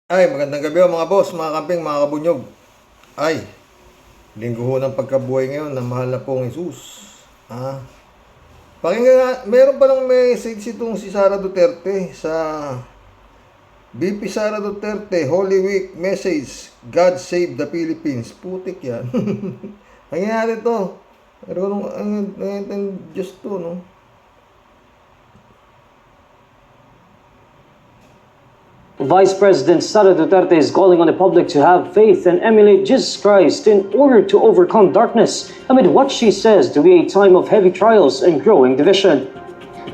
Ay, magandang gabi mga boss, mga kamping, mga kabunyog. Ay, linggo ho ng pagkabuhay ngayon ng mahal na pong Jesus. Ah, pakinggan nga, meron palang message itong si Sara Duterte sa BP Sara Duterte, Holy Week message, God save the Philippines. Putik yan. Pakinggan natin to. Pero ang Diyos to, no? Vice President Sara Duterte is calling on the public to have faith and emulate Jesus Christ in order to overcome darkness amid what she says to be a time of heavy trials and growing division.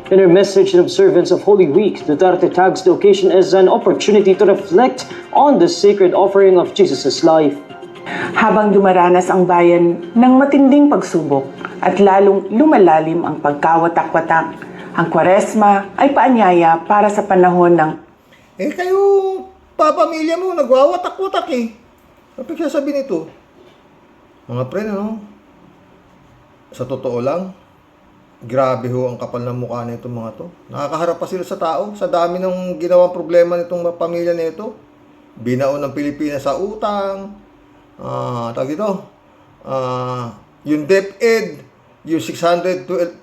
In her message in observance of Holy Week, Duterte tags the occasion as an opportunity to reflect on the sacred offering of Jesus' life. Habang dumaranas ang bayan ng matinding pagsubok at lalong lumalalim ang pagkawatak-watak, ang Kwaresma ay paanyaya para sa panahon ng Kayo, papamilya mo, nagwawatak-watak eh. Ano sasabihin nito? Mga pre, ano? Sa totoo lang, grabe ho ang kapal ng mukha nito mga to. Nakakaharap pa sila sa tao, sa dami ng ginawang problema nitong pamilya nito. Binaon ng Pilipinas sa utang, tawag dito, yung DepEd, yung 612.5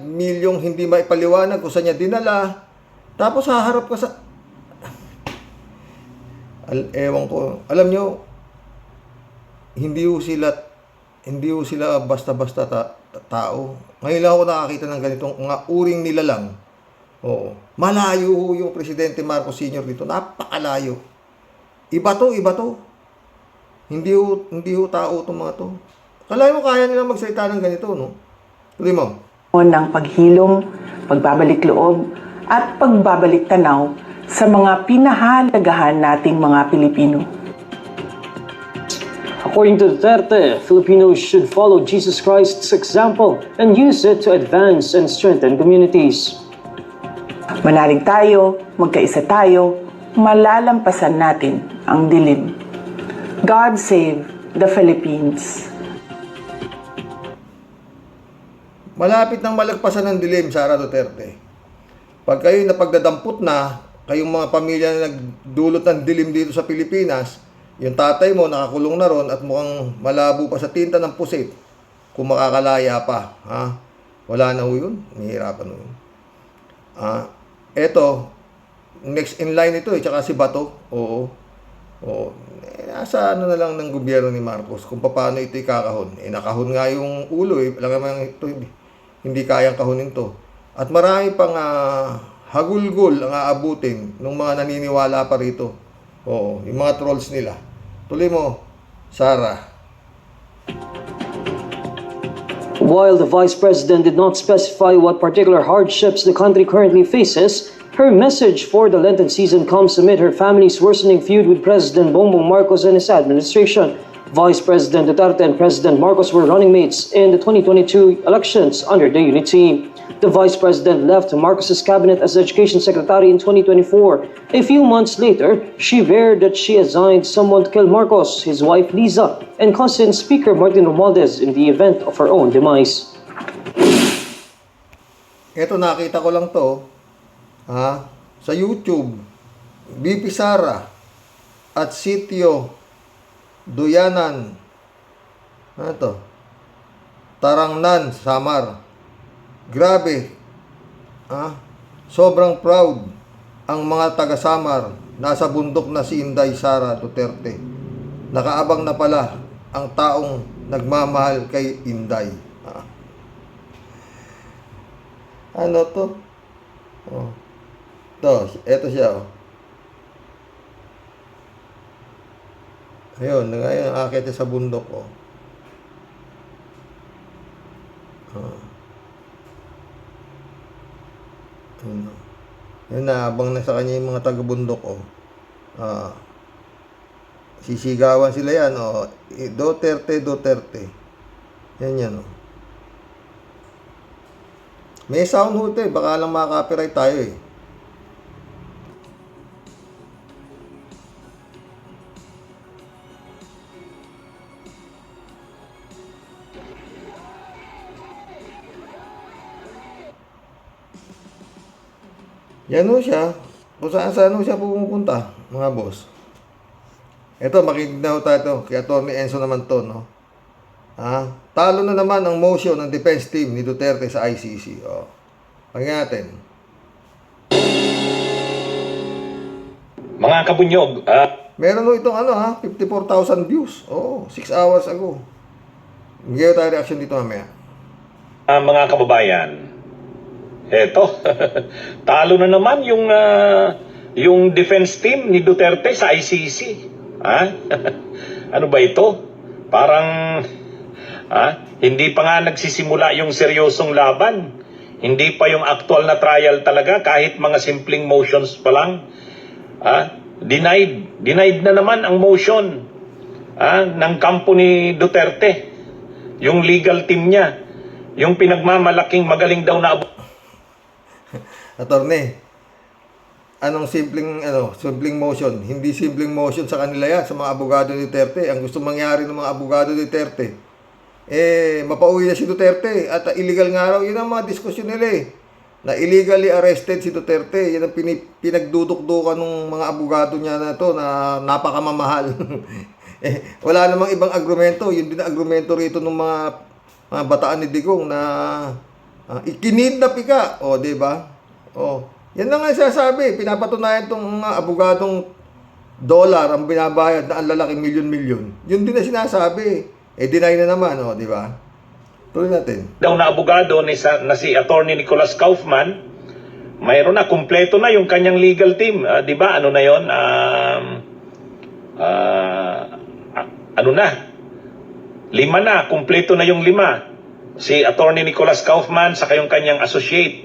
milyong hindi maipaliwanag kung saan niya dinala. Tapos haharap ka sa... Ewan ko. Alam nyo, hindi ho sila basta-basta tao. Ngayon lang ako nakakita ng ganitong nga uring nila lang. Oo. Malayo ho yung Presidente Marcos Sr. dito. Napakalayo. Iba to. Hindi ho tao itong mga to. Kalahin mo kaya nilang magsalita ng ganito, no? Tuloy mo. ng paghilom, pagbabalik loob, at pagbabalik tanaw sa mga pinahalagahan nating mga Pilipino. According to Duterte, Filipinos should follow Jesus Christ's example and use it to advance and strengthen communities. Manalig tayo, magkaisa tayo, malalampasan natin ang dilim. God save the Philippines. Malapit nang malagpasan ng dilim, Sara Duterte. Pag kayo napagdadampot na, kayong mga pamilya na nagdulot ng dilim dito sa Pilipinas, yung tatay mo nakakulong na ron at mukhang malabo pa sa tinta ng pusit, kung makakalaya pa, ha? Wala na ho yun. Nahihirapan ho yun. Eto, next in line ito tsaka si Bato. Oo. Nasa ano na lang ng gobyerno ni Marcos kung paano ito ikakahon. Nakahon nga yung ulo Alam naman ito, hindi kayang kahunin to. At marami pang hagulgol ang aabutin ng mga naniniwala pa rito. Oo, yung mga trolls nila. Tuloy mo, Sara. While the Vice President did not specify what particular hardships the country currently faces, her message for the Lenten season comes amid her family's worsening feud with President Bongbong Marcos and his administration. Vice President Duterte and President Marcos were running mates in the 2022 elections under the Unity Team. The Vice President left Marcos's cabinet as Education Secretary in 2024. A few months later, she veered that she assigned someone to kill Marcos, his wife Liza, and cousin Speaker Martin Romualdez in the event of her own demise. Ito nakita ko lang to sa YouTube. BP Sara at Sitio Duyanan. Ano to? Tarangnan, Samar. Grabe. Sobrang proud ang mga taga-Samar. Nasa bundok na si Inday Sara Duterte. Nakaabang na pala ang taong nagmamahal kay Inday. Ano to? Eto siya. Ayun, ngayon akit sa bundok Yun na, abang na sa kanya yung mga taga-bundok sisigawan sila yan Duterte. Yan May sound ho ito baka lang maka-copyright tayo Yan ho siya. kung saan siya pupunta, mga boss. Ito, makinig na ho tayo kay Atty. Enzo naman to, no? Talo na naman ang motion ng defense team ni Duterte sa ICC. Pakinggan natin. Mga kabunyog, Meron ho itong 54,000 views. 6 hours ago. Bigyan tayo reaction dito mamaya. mga kababayan, eto, talo na naman yung defense team ni Duterte sa ICC. Ano ba ito? Parang hindi pa nga nagsisimula yung seryosong laban. Hindi pa yung actual na trial talaga, kahit mga simpleng motions pa lang. Denied na naman ang motion ng kampo ni Duterte. Yung legal team niya, yung pinagmamalaking magaling daw na Attorney, anong simpleng motion? Hindi simpleng motion sa kanila yan, sa mga abogado ni Duterte. Ang gusto mangyari ng mga abogado ni Duterte, mapauwi na si Duterte. At illegal nga raw, yun ang mga diskusyon nila na illegally arrested si Duterte. Yan ang pinagdudukdukan ng mga abogado niya na to na napakamamahal. Wala namang ibang argumento. Yun din ang argumento rito ng mga bataan ni Digong na ikinidnap ka. Di ba? Yan na nga sasabi. Pinapatunayan itong mga abogadong dollar ang binabayad na ang lalaki milyon-milyon. Yun din na sinasabi. Deny na naman. Di ba? Tuloy natin. daw na abogado na si Attorney Nicholas Kaufman. Mayroon na, kumpleto na yung kanyang legal team. Di ba? Ano na yon? Ano na? 5 na, kumpleto na yung 5. Si Attorney Nicholas Kaufman saka yung kanyang associate.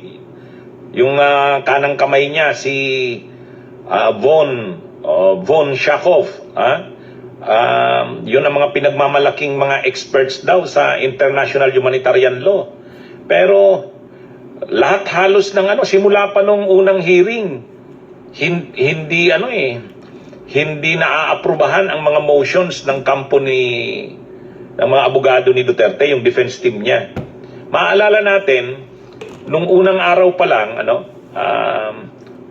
Yung kanang kamay niya, si Von Shakov. Yun ang mga pinagmamalaking mga experts daw sa international humanitarian law. Pero lahat halos ng simula pa nung unang hearing, hindi hindi naaaprubahan ang mga motions ng kampo ng mga abogado ni Duterte, yung defense team niya. Maalala natin, nung unang araw pa lang,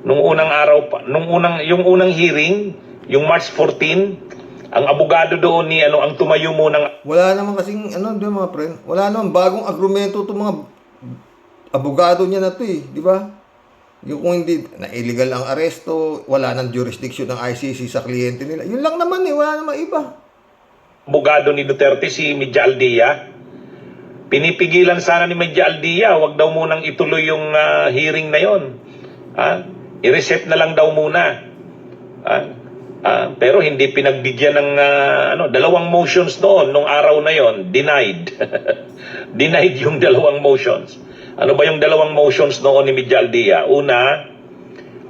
yung unang hearing, yung March 14, ang abogado doon ni ang tumayo muna. Wala naman kasing mga friend. Wala naman bagong argumento itong mga abogado niya na to di ba? Yung kung hindi na illegal ang aresto, wala nang jurisdiction ng ICC sa kliyente nila. Yun lang naman wala naman iba. Abogado ni Duterte, si Medja Aldia. Pinipigilan sana ni Medja Aldia, wag daw munang ituloy yung hearing na yon. I-reset na lang daw muna. Pero hindi pinagbigyan ng dalawang motions noon nung araw na yon, denied. Denied yung dalawang motions. Ano ba yung dalawang motions noon ni Medja Aldia? Una,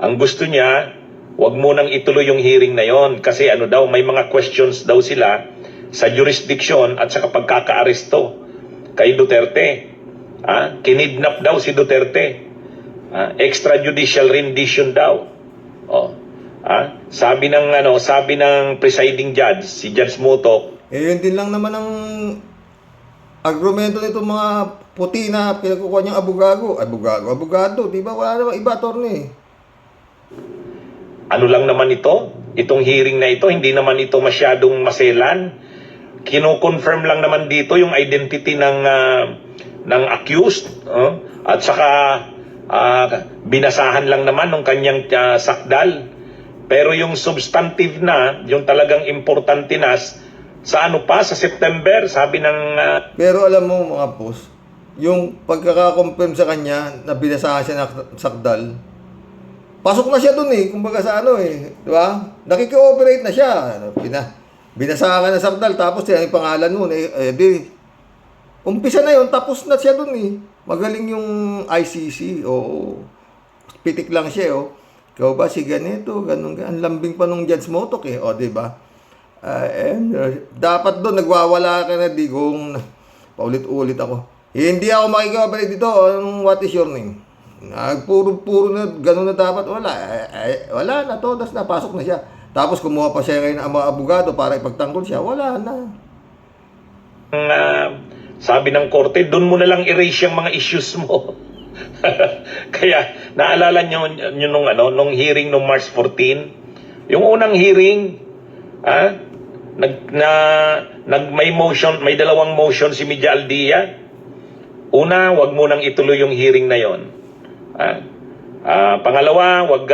ang gusto niya, wag munang ituloy yung hearing na yon kasi daw may mga questions daw sila sa jurisdiction at sa pagkaka-aresto kay Duterte. Kinidnap daw si Duterte. Extrajudicial rendition daw. Sabi ng presiding judge, si Judge Motok. Yun din lang naman ang argumento nito mga puti na pinagkukuha niyang abogado, di ba? Wala naman iba, attorney. Ano lang naman ito? Itong hearing na ito, hindi naman ito masyadong maselan. Kino-confirm lang naman dito yung identity ng accused, at saka binasahan lang naman ng kanyang sakdal. Pero yung substantive na, yung talagang importante na, sa sa September, sabi ng... Pero alam mo mga boss, yung pagkaka-confirm sa kanya na binasahan siya ng sakdal, pasok na siya dun kumbaga sa di ba? Nakikooperate na siya. Binasahan ng sakdal, tapos yan yung pangalan mo, umpisa na yun, tapos na siya dun Magaling yung ICC, pitik lang siya, ikaw ba si ganito, ganun, ang lambing pa nung Judge Motok di ba? Dapat doon nagwawala ka na Digong. Paulit-ulit ako. Hindi ako makikabalik dito. What is your name? Puro na gano'n na dapat. Wala na to. Das napasok na siya. Tapos kumuha pa siya ngayon ng mga abogado para ipagtanggol siya. Wala na. Sabi ng korte, doon mo na lang erase yung mga issues mo. Kaya naalala nyo nung hearing nung March 14, yung unang hearing, may dalawang motion si Media Aldia. Una, wag mo nang ituloy yung hearing na yon. Pangalawa, wag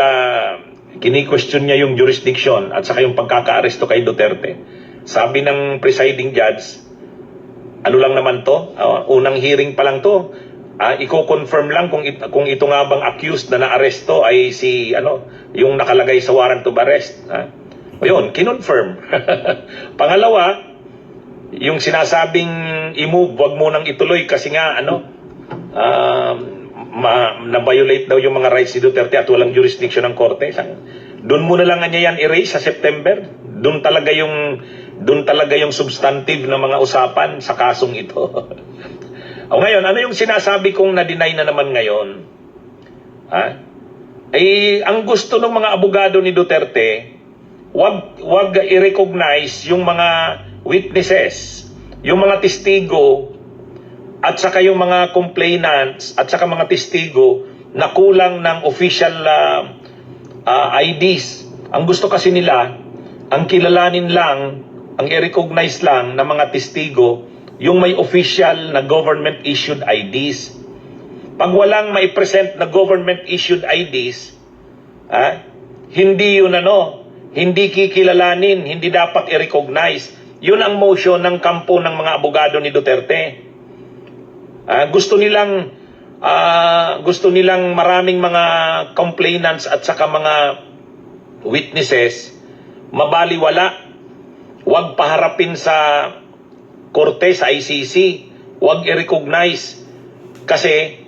kini-question niya yung jurisdiction at saka yung pagkaka-aresto kay Duterte. Sabi ng presiding judge, ano lang naman to? Unang hearing pa lang to. Iko-confirm lang kung ito nga bang accused na naaresto ay yung nakalagay sa warrant of arrest. Yun, kinonfirm. Pangalawa, yung sinasabing i-move, wag mo nang ituloy kasi nga na-violate daw yung mga rights ni Duterte at walang jurisdiction ng korte. Doon mo na lang niya yan erase sa September. Doon talaga yung substantive na mga usapan sa kasong ito. O ngayon, ano yung sinasabi kong na-deny na naman ngayon? Ang gusto ng mga abogado ni Duterte, wag i-recognize yung mga witnesses, yung mga testigo, at saka yung mga complainants, at saka mga testigo na kulang ng official IDs. Ang gusto kasi nila, ang kilalanin lang, ang i-recognize lang ng mga testigo, yung may official na government-issued IDs. Pag walang may present na government-issued IDs, hindi yun hindi kikilalanin, hindi dapat i-recognize. Yun ang motion ng kampo ng mga abogado ni Duterte. Gusto nilang maraming mga complainants at saka mga witnesses mabaliwala. Huwag paharapin sa korte, sa ICC. Huwag i-recognize. Kasi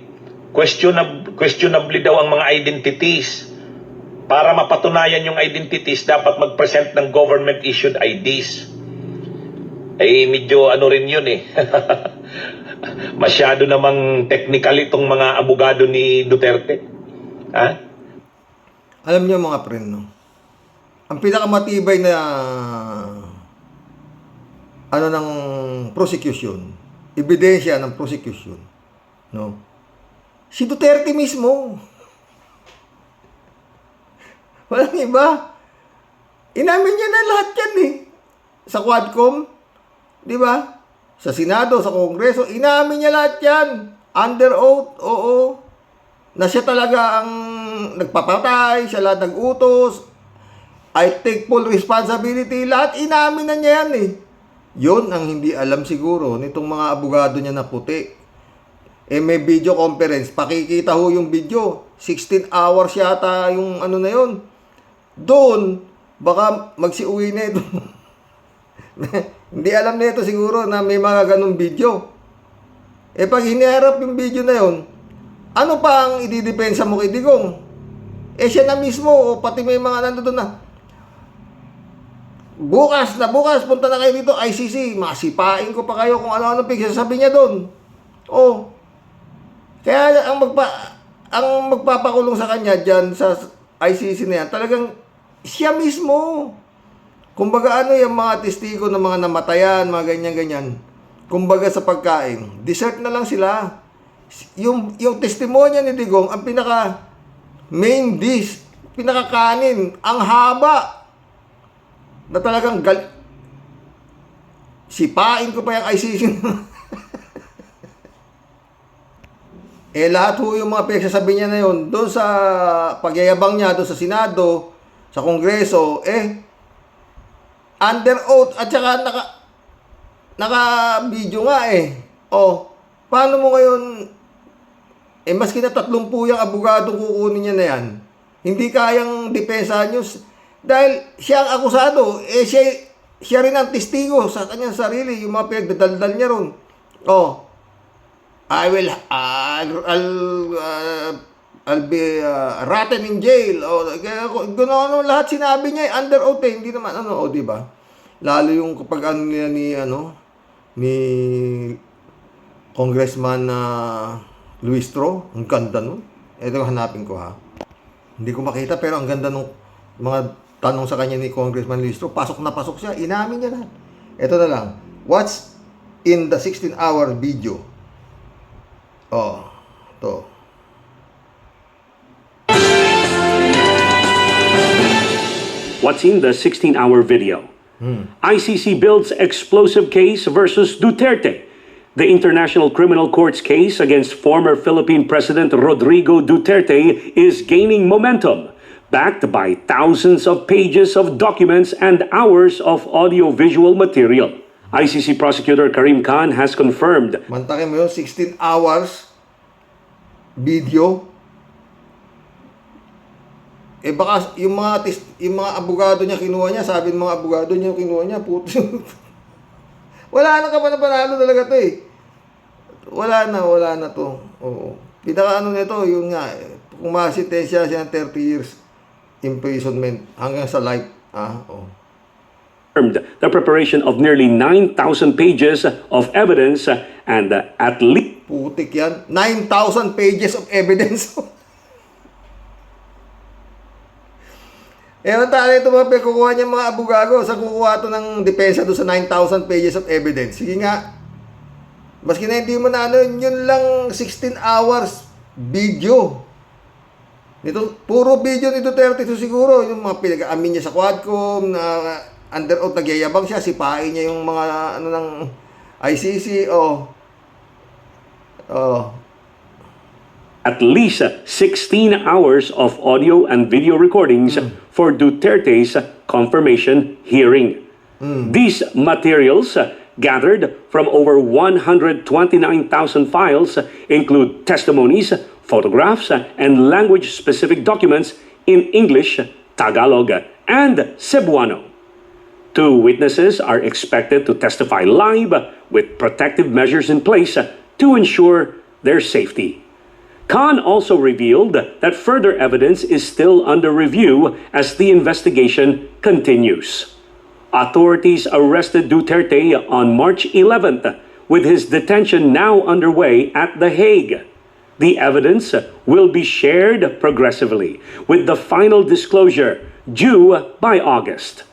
questionably daw ang mga identities. Para mapatunayan yung identities, dapat mag-present ng government-issued IDs. Medyo rin yun Masyado namang technical itong mga abogado ni Duterte. Alam niyo mga friend, ang pinakamatibay na ng prosecution, ebidensya ng prosecution, si Duterte mismo. Walang iba. Inamin niya na lahat yan sa Quadcom, di ba? Sa Senado, sa Kongreso, inamin niya lahat yan. Under oath, oo. Na siya talaga ang nagpapatay, siya lahat nag-utos. I take full responsibility. Lahat inamin na niya yan Yun ang hindi alam siguro nitong mga abogado niya na puti. May video conference. Pakikita ho yung video. 16 hours yata yung na yun. Doon, baka magsiuwi na ito. Hindi alam na ito siguro na may mga ganong video. Pag hiniharap yung video na yun, ano pa ang ididepensa mo kay Digong? Siya na mismo, pati may mga nandoon na. Bukas, punta na kayo dito, ICC, masipain ko pa kayo kung ano-ano sabi niya doon. Kaya ang magpapakulong sa kanya dyan sa ICC na yan, talagang siya mismo. Kumbaga yung mga testigo ng mga namatayan, mga ganyan-ganyan. Kumbaga sa pagkain, dessert na lang sila. Yung testimonya ni Digong, ang pinaka main dish, pinaka kanin, ang haba. Na talagang sipain ko pa yung ICC. Lahat ho yung mga pinagsasabi niya na yun, doon sa pagyayabang niya, doon sa Senado, sa Kongreso, under oath, at saka naka-video nga paano mo ngayon, maski na 30 yung abogado kukunin niya na yan, hindi kayang depensahan nyo, dahil siya ang akusado, siya rin ang testigo sa kanyang sarili, yung mga pinagdadaldal niya ron. I'll be rotten in jail. Gano'n lahat sinabi niya under oath hindi naman di ba? Lalo yung kapag ni Congressman Luis Tro, ang ganda nun. Ito hanapin ko Hindi ko makita pero ang ganda nung mga tanong sa kanya ni Congressman Luis Tro. Pasok na pasok siya, inamin niya lahat. Ito na lang. What's in the 16-hour video? To. what's in the 16-hour video. ICC builds explosive case versus Duterte. The International Criminal Court's case against former Philippine President Rodrigo Duterte is gaining momentum, backed by thousands of pages of documents and hours of audio-visual material. ICC prosecutor Karim Khan has confirmed Mantakin mo yun, 16 hours video. Eh baka yung mga abogado niya kinuha niya, sabi ng mga abogado niya kinuha niya, puto. Wala na kapanalo talaga to eh. Wala na to. Oo. Pinaka nito, yun nga, kung masitensya siya ng 30 years imprisonment hanggang sa life. Oh. the preparation of nearly 9,000 pages of evidence and at least Putik yan. 9,000 pages of evidence. Ewan tayo ito mga kukuha niya mga abogado. Sa kukuha ito ng depensa doon sa 9,000 pages of evidence. Sige nga. Maski na hindi mo na ano, yun lang 16 hours video. Nito, puro video ni Duterte ito siguro. Yung mga pinag-amin niya sa Quadcom, na under oath nagyayabang siya, sipain niya yung mga ano ng ICC. at least 16 hours of audio and video recordings for Duterte's confirmation hearing. These materials, gathered from over 129,000 files, include testimonies, photographs, and language-specific documents in English, Tagalog, and Cebuano. 2 witnesses are expected to testify live with protective measures in place to ensure their safety. Khan also revealed that further evidence is still under review as the investigation continues. Authorities arrested Duterte on March 11th, with his detention now underway at The Hague. The evidence will be shared progressively, with the final disclosure due by August.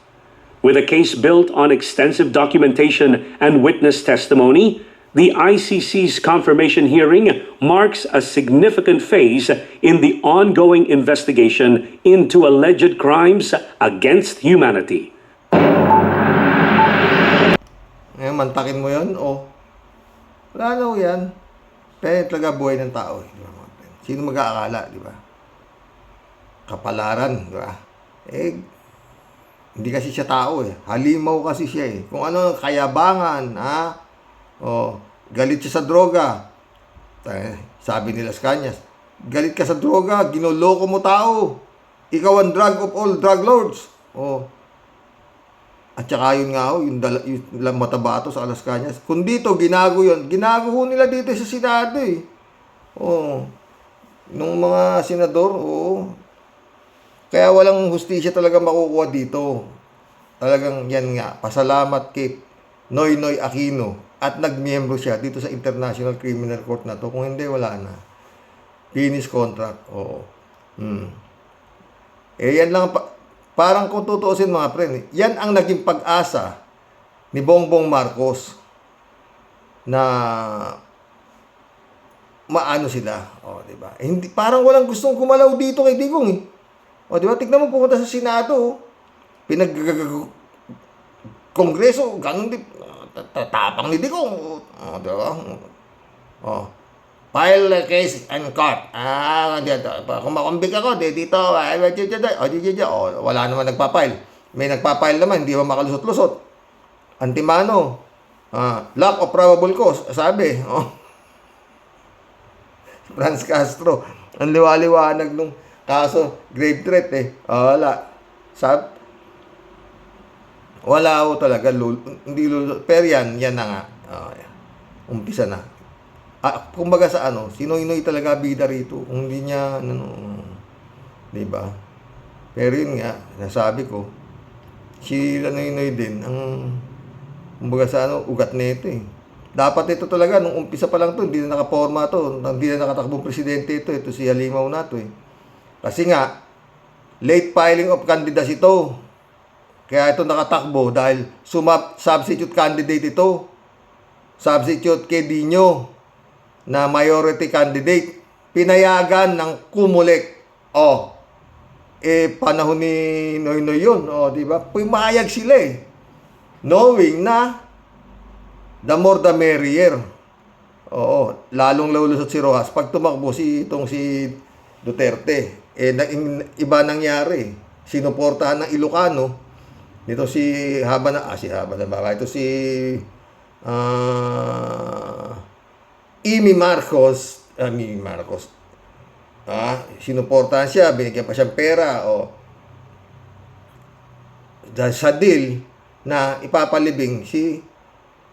With a case built on extensive documentation and witness testimony, the ICC's confirmation hearing marks a significant phase in the ongoing investigation into alleged crimes against humanity. Ngayon, mantakin mo yun, wala na ho yan. Pero talaga buhay ng tao. Di ba, mga friend? Sino mag-aakala, di ba? Kapalaran, di ba? Hindi kasi siya tao eh. Halimaw kasi siya eh. Kung ano, kayabangan, galit siya sa droga. Sabi nila sa kanya, galit ka sa droga, ginuloko mo tao. Ikaw ang drug of all drug lords. At saka yun nga yung matabato sa Las Cañas. Kung dito, ginago yun. Ginago ho nila dito sa Senado eh. Nung mga senador, Kaya walang hustisya talaga makukuha dito. Talagang yan nga. Pasalamat kay Noynoy Aquino. At nagmiyembro siya dito sa International Criminal Court na to. Kung hindi, wala na. Finish contract. Yan lang. Parang kung tutuusin mga friend, yan ang naging pag-asa ni Bongbong Marcos na maano sila. Diba? Hindi, parang walang gustong kumalaw dito kay Digong eh. Diba? Tignan mo, pumunta sa Senado. Kongreso, ganun din. Tatapang ni Digong. Diba? File case and court. Kung makumbik ako, dito. Wala naman nagpapile. May nagpapile naman, hindi ba makalusot-lusot. Antimano. Lack of probable cause. Sabi. Franz Castro. Ang liwaliwanag nung kaso, grave threat eh. Wala. Wala ako talaga. Hindi lulu. Pero yan na nga. Umpisa na. Kumbaga sa sinoy-noy talaga bida rito. Kung hindi niya, diba? Pero yun nga, nasabi ko, si Noy-Noy din, kumbaga sa ugat na ito eh. Dapat ito talaga, nung umpisa pa lang to, hindi na nakaporma to, hindi na nakatakbong presidente ito si Halimaw na to eh. Kasi nga, late filing of candidacy ito. Kaya ito nakatakbo dahil substitute candidate ito. Substitute kay Dino na majority candidate. Pinayagan ng Comelec. panahon ni Noynoy yun, di ba? Pumayag sila knowing na the more the merrier. Oo, lalong lulusot si Rojas pag tumakbo si Duterte. Iba nangyari. Sinuportahan ng Ilocano nito si Haba na Baba. Ito si Amy Marcos. Sinuportahan siya, binigyan pa siyang pera dahil sa deal na ipapalibing si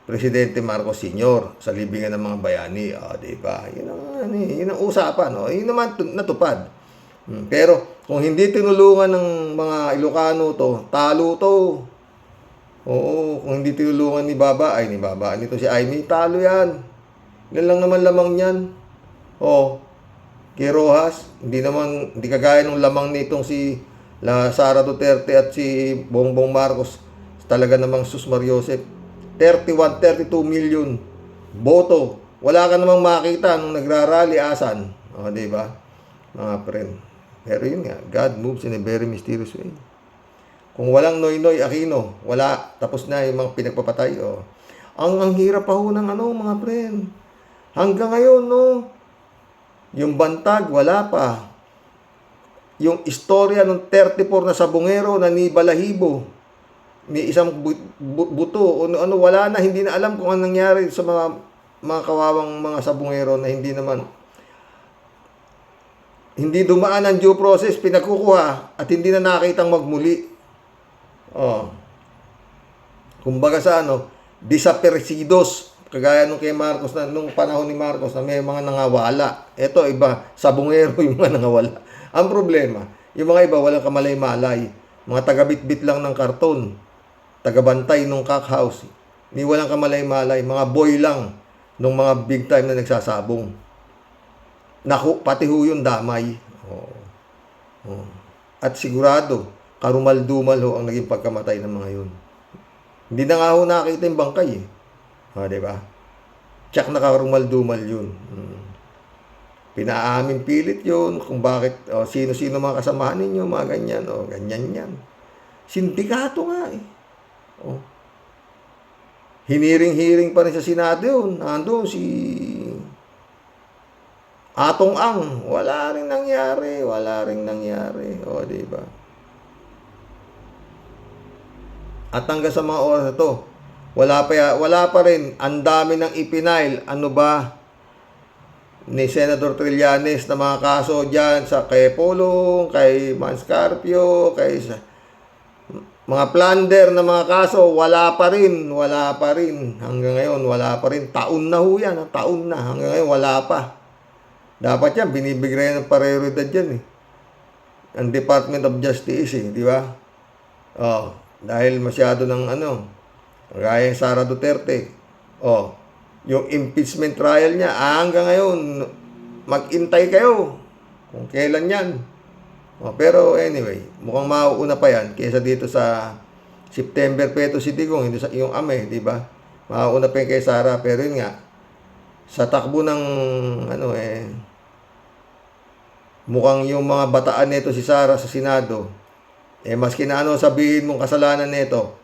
Presidente Marcos Sr. sa libingan ng mga bayani. Diba? Yun ang usapan. Yun naman natupad. Pero kung hindi tinulungan ng mga Ilocano to, talo to. Oo, kung hindi tinulungan nito si Amy, talo yan. Yan lang naman lamang niyan. Kay Rojas, hindi kagaya ng lamang nitong si Sara Duterte at si Bongbong Marcos. Talaga namang Sus Mariosep. 32 million boto. Wala ka namang makita nung nagrarally asan. Diba? Mga friend. Pero yun nga, God moves in a very mysterious way. Kung walang Noynoy Aquino, wala. Tapos na yung mga pinagpapatay. Ang hirap pa ho ng mga friend. Hanggang ngayon, yung Bantag, wala pa. Yung istorya ng 34 na sabungero na ni Balahibo, ni isang buto, wala na, hindi na alam kung anong nangyari sa mga kawawang mga sabungero na hindi dumaan ang due process, pinagkukuha at hindi na nakitang magmuli. Kumbaga sa desaparecidos, kagaya nung kay Marcos, nung panahon ni Marcos na may mga nangawala. Ito, iba, sabungero yung mga nangawala. Ang problema, yung mga iba walang kamalay-malay, mga tagabitbit lang ng karton, tagabantay nung cockhouse, ni walang kamalay-malay, mga boy lang nung mga big time na nagsasabong. Naku, pati ho yung damay. At sigurado, karumal-dumal ho ang naging pagkamatay ng mga yun. Hindi na nga ho nakita yung bangkay diba? Tsak nakarumal-dumal yun. Pinaamin pilit yun kung bakit, sino-sino mga kasamahan ninyo, mga ganyan, ganyan yan. Sindikato nga hiniring-hiring pa rin sa Senado yun. Nandun si Atong Ang. Wala rin nangyari. Diba? At hanggang sa mga oras na to, wala pa rin. Ang dami ng ipinail. Ano ba? Ni Senator Trillanes na mga kaso dyan kay Polong, kay Manscarpio, kay mga plunder na mga kaso, wala pa rin. Hanggang ngayon, wala pa rin. Taon na ho yan. Taon na. Hanggang ngayon, wala pa. Dapat yan, binibigay ng prioridad yan ang Department of Justice di ba? Dahil masyado ng gaya Sara Duterte. Yung impeachment trial niya, hanggang ngayon, mag-intay kayo kung kailan yan. Pero anyway, mukhang mauuna pa yan kaysa dito sa September Peto City kung hindi sa yung di ba? Mauuna pa yan kay Sara, pero yun nga, sa takbo ng mukhang yung mga bataan nito si Sara sa Senado, maski na sabihin mong kasalanan nito,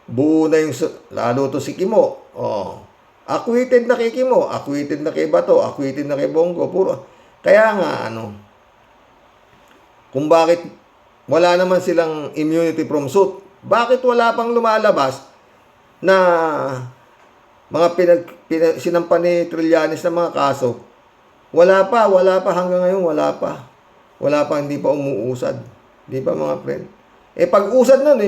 buo na yung, lalo to si Kimo, acquitted na kay Kimo, acquitted na kay Bato, acquitted na kay Bongo, puro. Kaya nga, kung bakit wala naman silang immunity from suit, bakit wala pang lumalabas na mga sinampa ni Trillanes na mga kaso? Wala pa hanggang ngayon, wala pa, hindi pa umuusad. Di ba mga friend? Pag-usad nun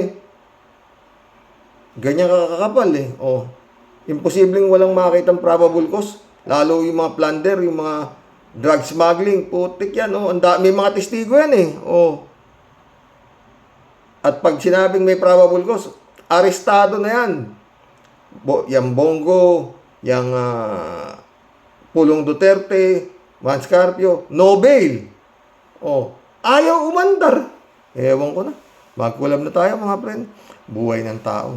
ganyan kakakapal imposibleng walang makitang probable cause. Lalo yung mga plunder, yung mga drug smuggling, putik yan may mga testigo yan At pag sinabing may probable cause, arestado na yan. Yang Bongo, yang Pulong Duterte, Manscarpio, no bail. Ayaw umandar. Ewan ko na. Magkulam na tayo mga friend. Buhay ng tao.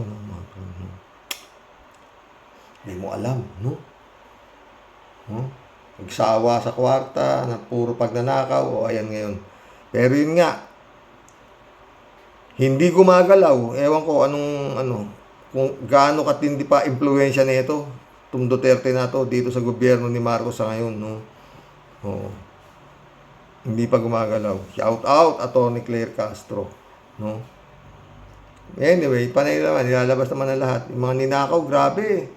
Hindi mo alam, Nagsawa sa kwarta, na puro pagnanakaw, ayan ngayon. Pero yun nga, Hindi gumagalaw. Ewan ko kung gaano katindi pa impluwensya nito, itong Duterte na to dito sa gobyerno ni Marcos sa ngayon, no? Oo. Hindi pa gumagalaw. Shout out Atty. Claire Castro, no? Anyway, panay naman, nilalabas naman na lahat. Yung mga ninakaw, grabe.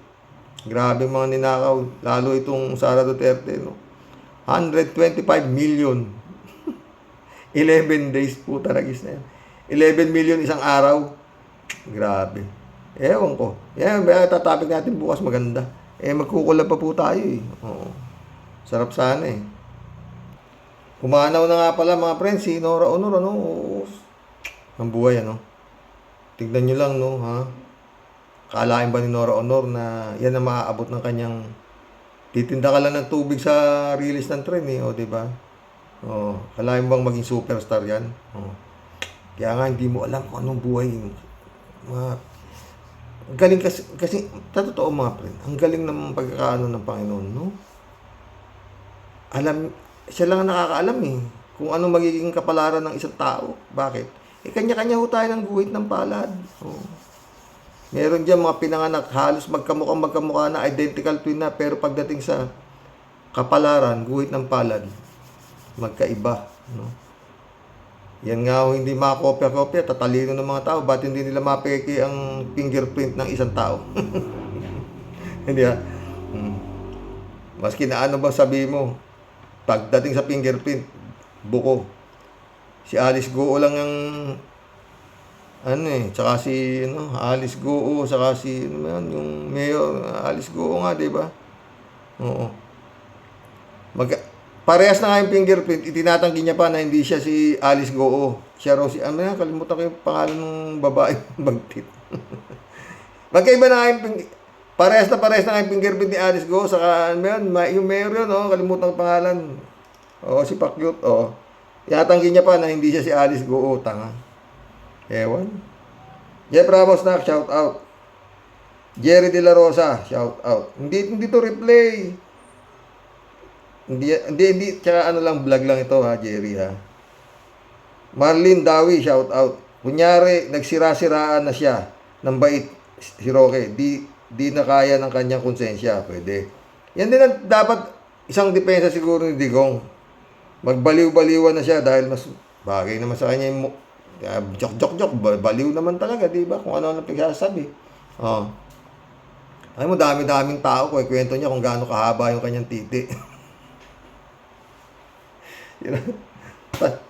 Grabe mga ninakaw, lalo itong Sara Duterte, no? 125 million. 11 days po taragis na yan. 11 million isang araw. Grabe. Ewan ko. Yan, tatapik natin bukas maganda. Magkukulab pa po tayo eh. Oo. Sarap sana eh. Pumanaw na nga pala mga friends, si Nora Honor, ano? Ang buhay, ano? Tignan nyo lang, no, ha? Kaalain ba ni Nora Honor na yan ang maaabot ng kanyang titinda ka lang ng tubig sa release ng tren, eh, o, diba? O, kalain bang maging superstar yan? O. Kaya nga, hindi mo alam kung anong buhay. Galing kasi totoo mga friend, ang galing ng pagkakaano ng Panginoon, no? Siya lang ang nakakaalam eh, kung ano magiging kapalaran ng isang tao. Bakit? Kanya-kanya ho tayo ng guhit ng palad. Oh. Meron dyan mga pinanganak, halos magkamukha na, identical twin na, pero pagdating sa kapalaran, guhit ng palad, magkaiba. No? Yan nga ho, hindi makakopya-kopya, tatalino ng mga tao, ba't hindi nila mapeke ang fingerprint ng isang tao? Hindi ha? Maski na ano ba sabi mo, pagdating sa fingerprint, buko. Si Alice Goo lang ang tsaka si Alice Goo, tsaka si yung mayor Alice Goo nga, 'di ba? Oo. Parehas na nga yung fingerprint, itinatanggi niya pa na hindi siya si Alice Goo. Siya raw si kalimutan ko yung pangalan ng babae magtit. Magkaiba na nga yung parehas na nga yung fingerprint ni Alice Goo, saka yung mayor yun, kalimutan ko pangalan. Si Pakyut, Yatanggi niya pa na hindi siya si Alice Goo, tanga. Ewan. Jeff Ramos na, shout out. Jerry De La Rosa, shout out. Hindi to replay. Hindi, tsaka vlog lang ito ha, Jerry ha. Marlene Dawi, shout out. Kunyari, nagsira-siraan na siya ng bait si Roque. Di na kaya ng kanyang konsensya, pwede. Yan din ang dapat isang depensa siguro ni Digong. Magbaliw-baliwan na siya dahil mas bagay naman sa kanya yung jok, baliw naman talaga, di ba? Kung ano ang pagsasabi. Ay mo, dami-daming tao ko, kwento niya kung gaano kahaba yung kanyang titi.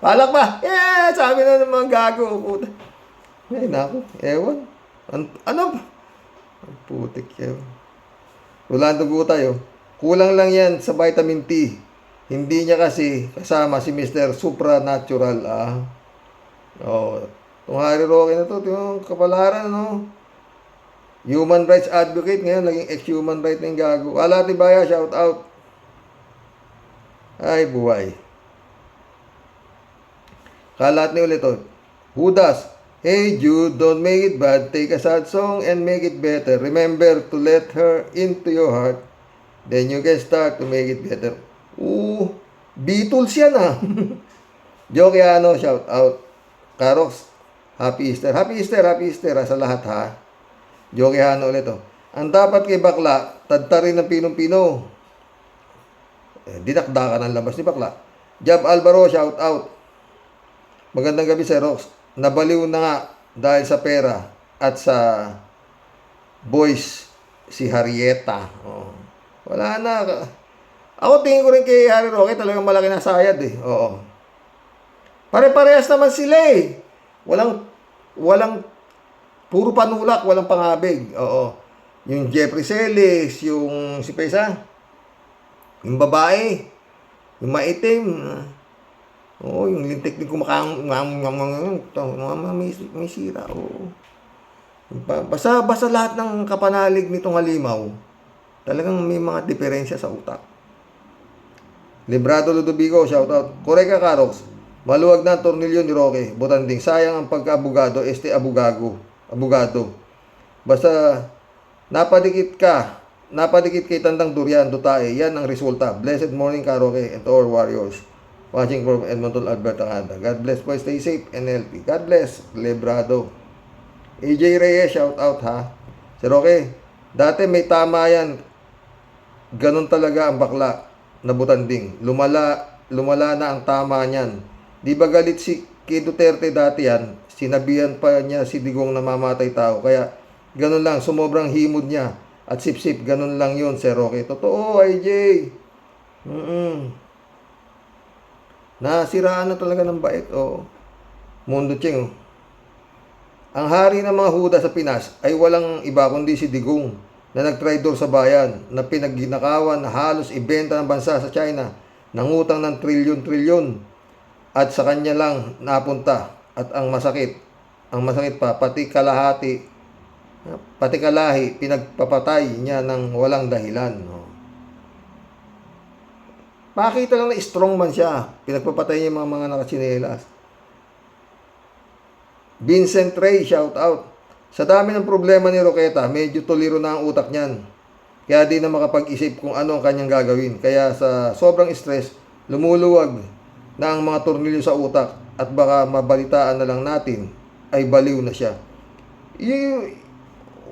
Palak ba? Yeah! Sabi na ng mga gago. Puta. Ay, naku. Ewan. Ano? Putik yun. Rolando Gutayo. Kulang lang yan sa vitamin T. Hindi niya kasi kasama si Mr. Supranatural. Itong Harry Roque na to, yung kapalaran, no? Human rights advocate, ngayon naging ex-human rights na yung gago. Wala tibaya, shout out. Ay, buhay. Kalat ni ulit to. Judas, hey Jude, don't make it bad. Take a sad song and make it better. Remember to let her into your heart. Then you can start to make it better. Beatles yan Jokiano, shout out. Karox, Happy Easter. Happy Easter sa lahat ha. Jokiano ulit Ang dapat kay bakla, tadtarin ng pinong-pino. Dinakdakan ang labas ni bakla. Jab Alvaro, shout out. Magandang gabi sa Rox. Nabaliw na nga dahil sa pera at sa boys si Harrieta. Wala na. Ako tingin ko rin kay Harry Roque, talagang malaki na sayad eh. Oo. Pare-parehas naman sila eh. Walang puro panulak, walang pangabig. Oo. Yung Jeffrey Celis, yung si Pesa, yung babae, yung maitim. Oo, yung lintik din may sira. Oo. Basta lahat ng kapanalig nitong halimaw, talagang may mga diferensya sa utak. Librado Ludovico, shout out. Korek ka, Karox. Maluwag na ang tornilyo ni Roque. Butanding. Sayang ang pagka-abogado. Abogado. Basta napadikit kay Tandang Durian, Dutae. Yan ang resulta. Blessed morning, Karoque, and to our warriors. Watching from Edmonton, Alberta, Canada. God bless po. Stay safe and healthy. God bless. Lebrado. AJ Reyes, shout out ha. Sir Roque, dati may tama yan. Ganun talaga ang bakla na butanding. Lumala na ang tama niyan. Di ba galit si kay Duterte dati yan? Sinabihan pa niya si Digong na mamatay tao. Kaya ganun lang, sumobrang himod niya. At sip-sip, ganun lang yun, Sir Roque. Totoo, AJ. Nasiraan na talaga ng bait. Mundo Cheng. Ang hari ng mga Huda sa Pinas ay walang iba kundi si Digong na nagtraidor sa bayan, na pinagginakawan na halos ibenta ng bansa sa China, nangutang ng trilyon-trilyon at sa kanya lang napunta. At ang masakit pa, pati kalahi, pinagpapatay niya ng walang dahilan. Makita lang na strong man siya. Pinagpapatay niya yung mga nakatsinelas. Vincent Ray, shout out. Sa dami ng problema ni Roqueta, medyo toliro na ang utak niyan. Kaya di na makapag-isip kung ano ang kanyang gagawin. Kaya sa sobrang stress, lumuluwag na ang mga tornilyo sa utak at baka mabalitaan na lang natin ay baliw na siya.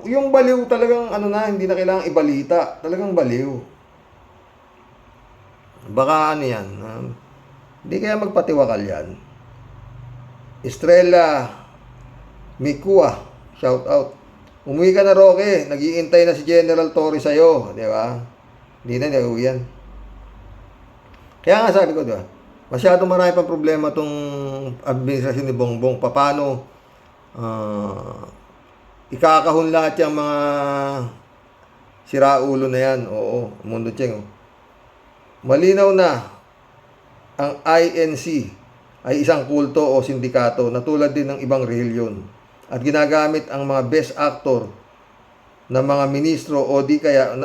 Yung baliw talagang hindi na kailangang ibalita. Talagang baliw. Baka yan. Hindi kaya magpatiwakal yan. Estrella Mikua, shout out. Umuwi ka na, Roque. Nag-iintay na si General Torre sa'yo. Di ba? Hindi na niya yan. Kaya nga sabi ko, di ba? Masyadong marami pang problema tong administrasyon ni Bongbong. Paano ikakahon lahat yung mga siraulo na yan. Oo, Mundo Cheng. Malinaw na ang INC ay isang kulto o sindikato na tulad din ng ibang reliyon. At ginagamit ang mga best actor na mga ministro o di kaya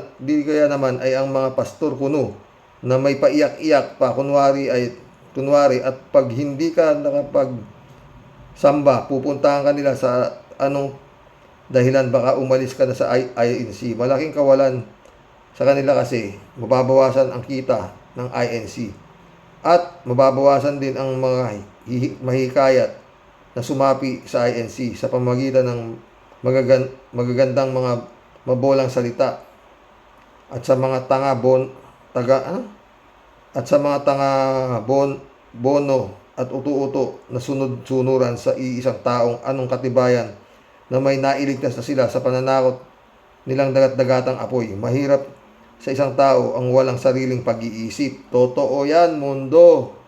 naman ay ang mga pastor kuno na may paiyak-iyak pa kunwari at pag hindi ka nakapag-samba, pupuntahan ka nila sa anong dahilan, baka umalis ka na sa INC. Malaking kawalan sa kanila kasi mababawasan ang kita ng INC at mababawasan din ang mga mahikayat na sumapi sa INC sa pamamagitan ng magagandang mga mabolang salita at sa mga bono at utu-uto na sunod-sunuran sa iisang taong anong katibayan na may nailigtas na sila sa pananakot nilang dagat-dagatang apoy. Mahirap sa isang tao ang walang sariling pag-iisip. Totoo yan, mundo.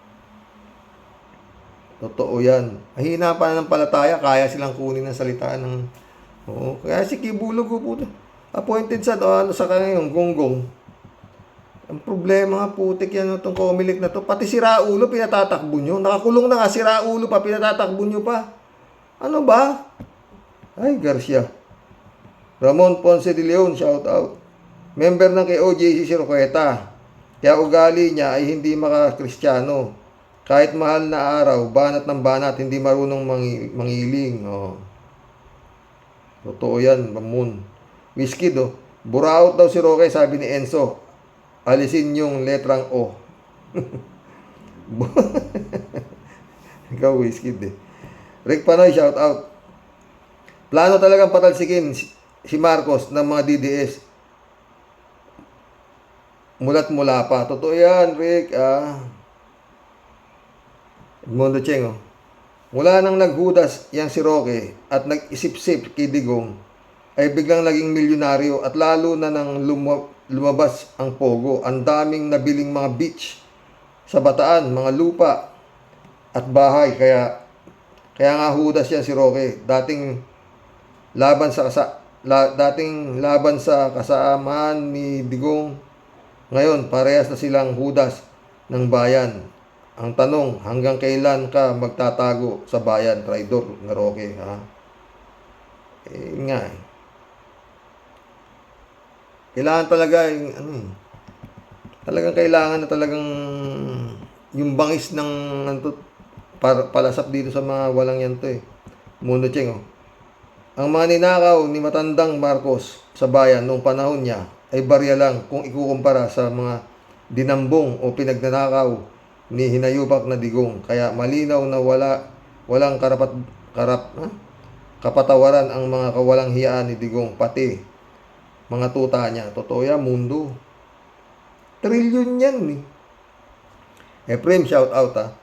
Totoo yan. Mahina pa ng palataya, kaya silang kunin ng salita ng... kaya si Kibulog po, appointed sa kanyang gonggong. Ang problema nga, putik yan itong Comelec na to. Pati si Raulo, pinatatakbo nyo. Nakakulong na nga si Raulo pa, pinatatakbo nyo pa. Ano ba? Ay, Garcia. Ramon Ponce de Leon, shout out. Member ng KOJC si Roqueta. Kaya ugali niya ay hindi maka-Kristiyano. Kahit mahal na araw, banat ng banat, hindi marunong mangiling. Totoo yan, Mamun. Whiskey buraot daw si Roque, sabi ni Enzo. Alisin yung letrang O. Ikaw, Whiskey Rick Panoy, shout out. Plano talagang patalsikin si Marcos ng mga DDS. Mulat mula pa. Totoo yan, Rick. Mundo Cheng. Mula nang naghudas yang si Roque at nag-isip-sip kay Digong, ay biglang naging milyonaryo at lalo na nang lumabas ang Pogo. Ang daming nabiling mga beach sa Bataan, mga lupa at bahay. Kaya nga hudas yan si Roque. Dating laban sa kasamaan ni Digong. Ngayon, parehas na silang hudas ng bayan. Ang tanong, hanggang kailan ka magtatago sa bayan, traidor na Roque, ha? Kailangan talaga talagang kailangan na talagang yung bangis ng palasap dito sa mga walang yan to Mundo Cheng. Ang mga ninakaw ni matandang Marcos sa bayan noong panahon niya ay barya lang kung ikukumpara sa mga dinambong o pinagnanakaw ni hinayupak na digong. Kaya malinaw na walang kapatawaran ang mga kawalang hiyaan ni digong, pati mga tuta niya. Totoo yan, mundo. Trilyon yan eh. Efrem, shout out ha.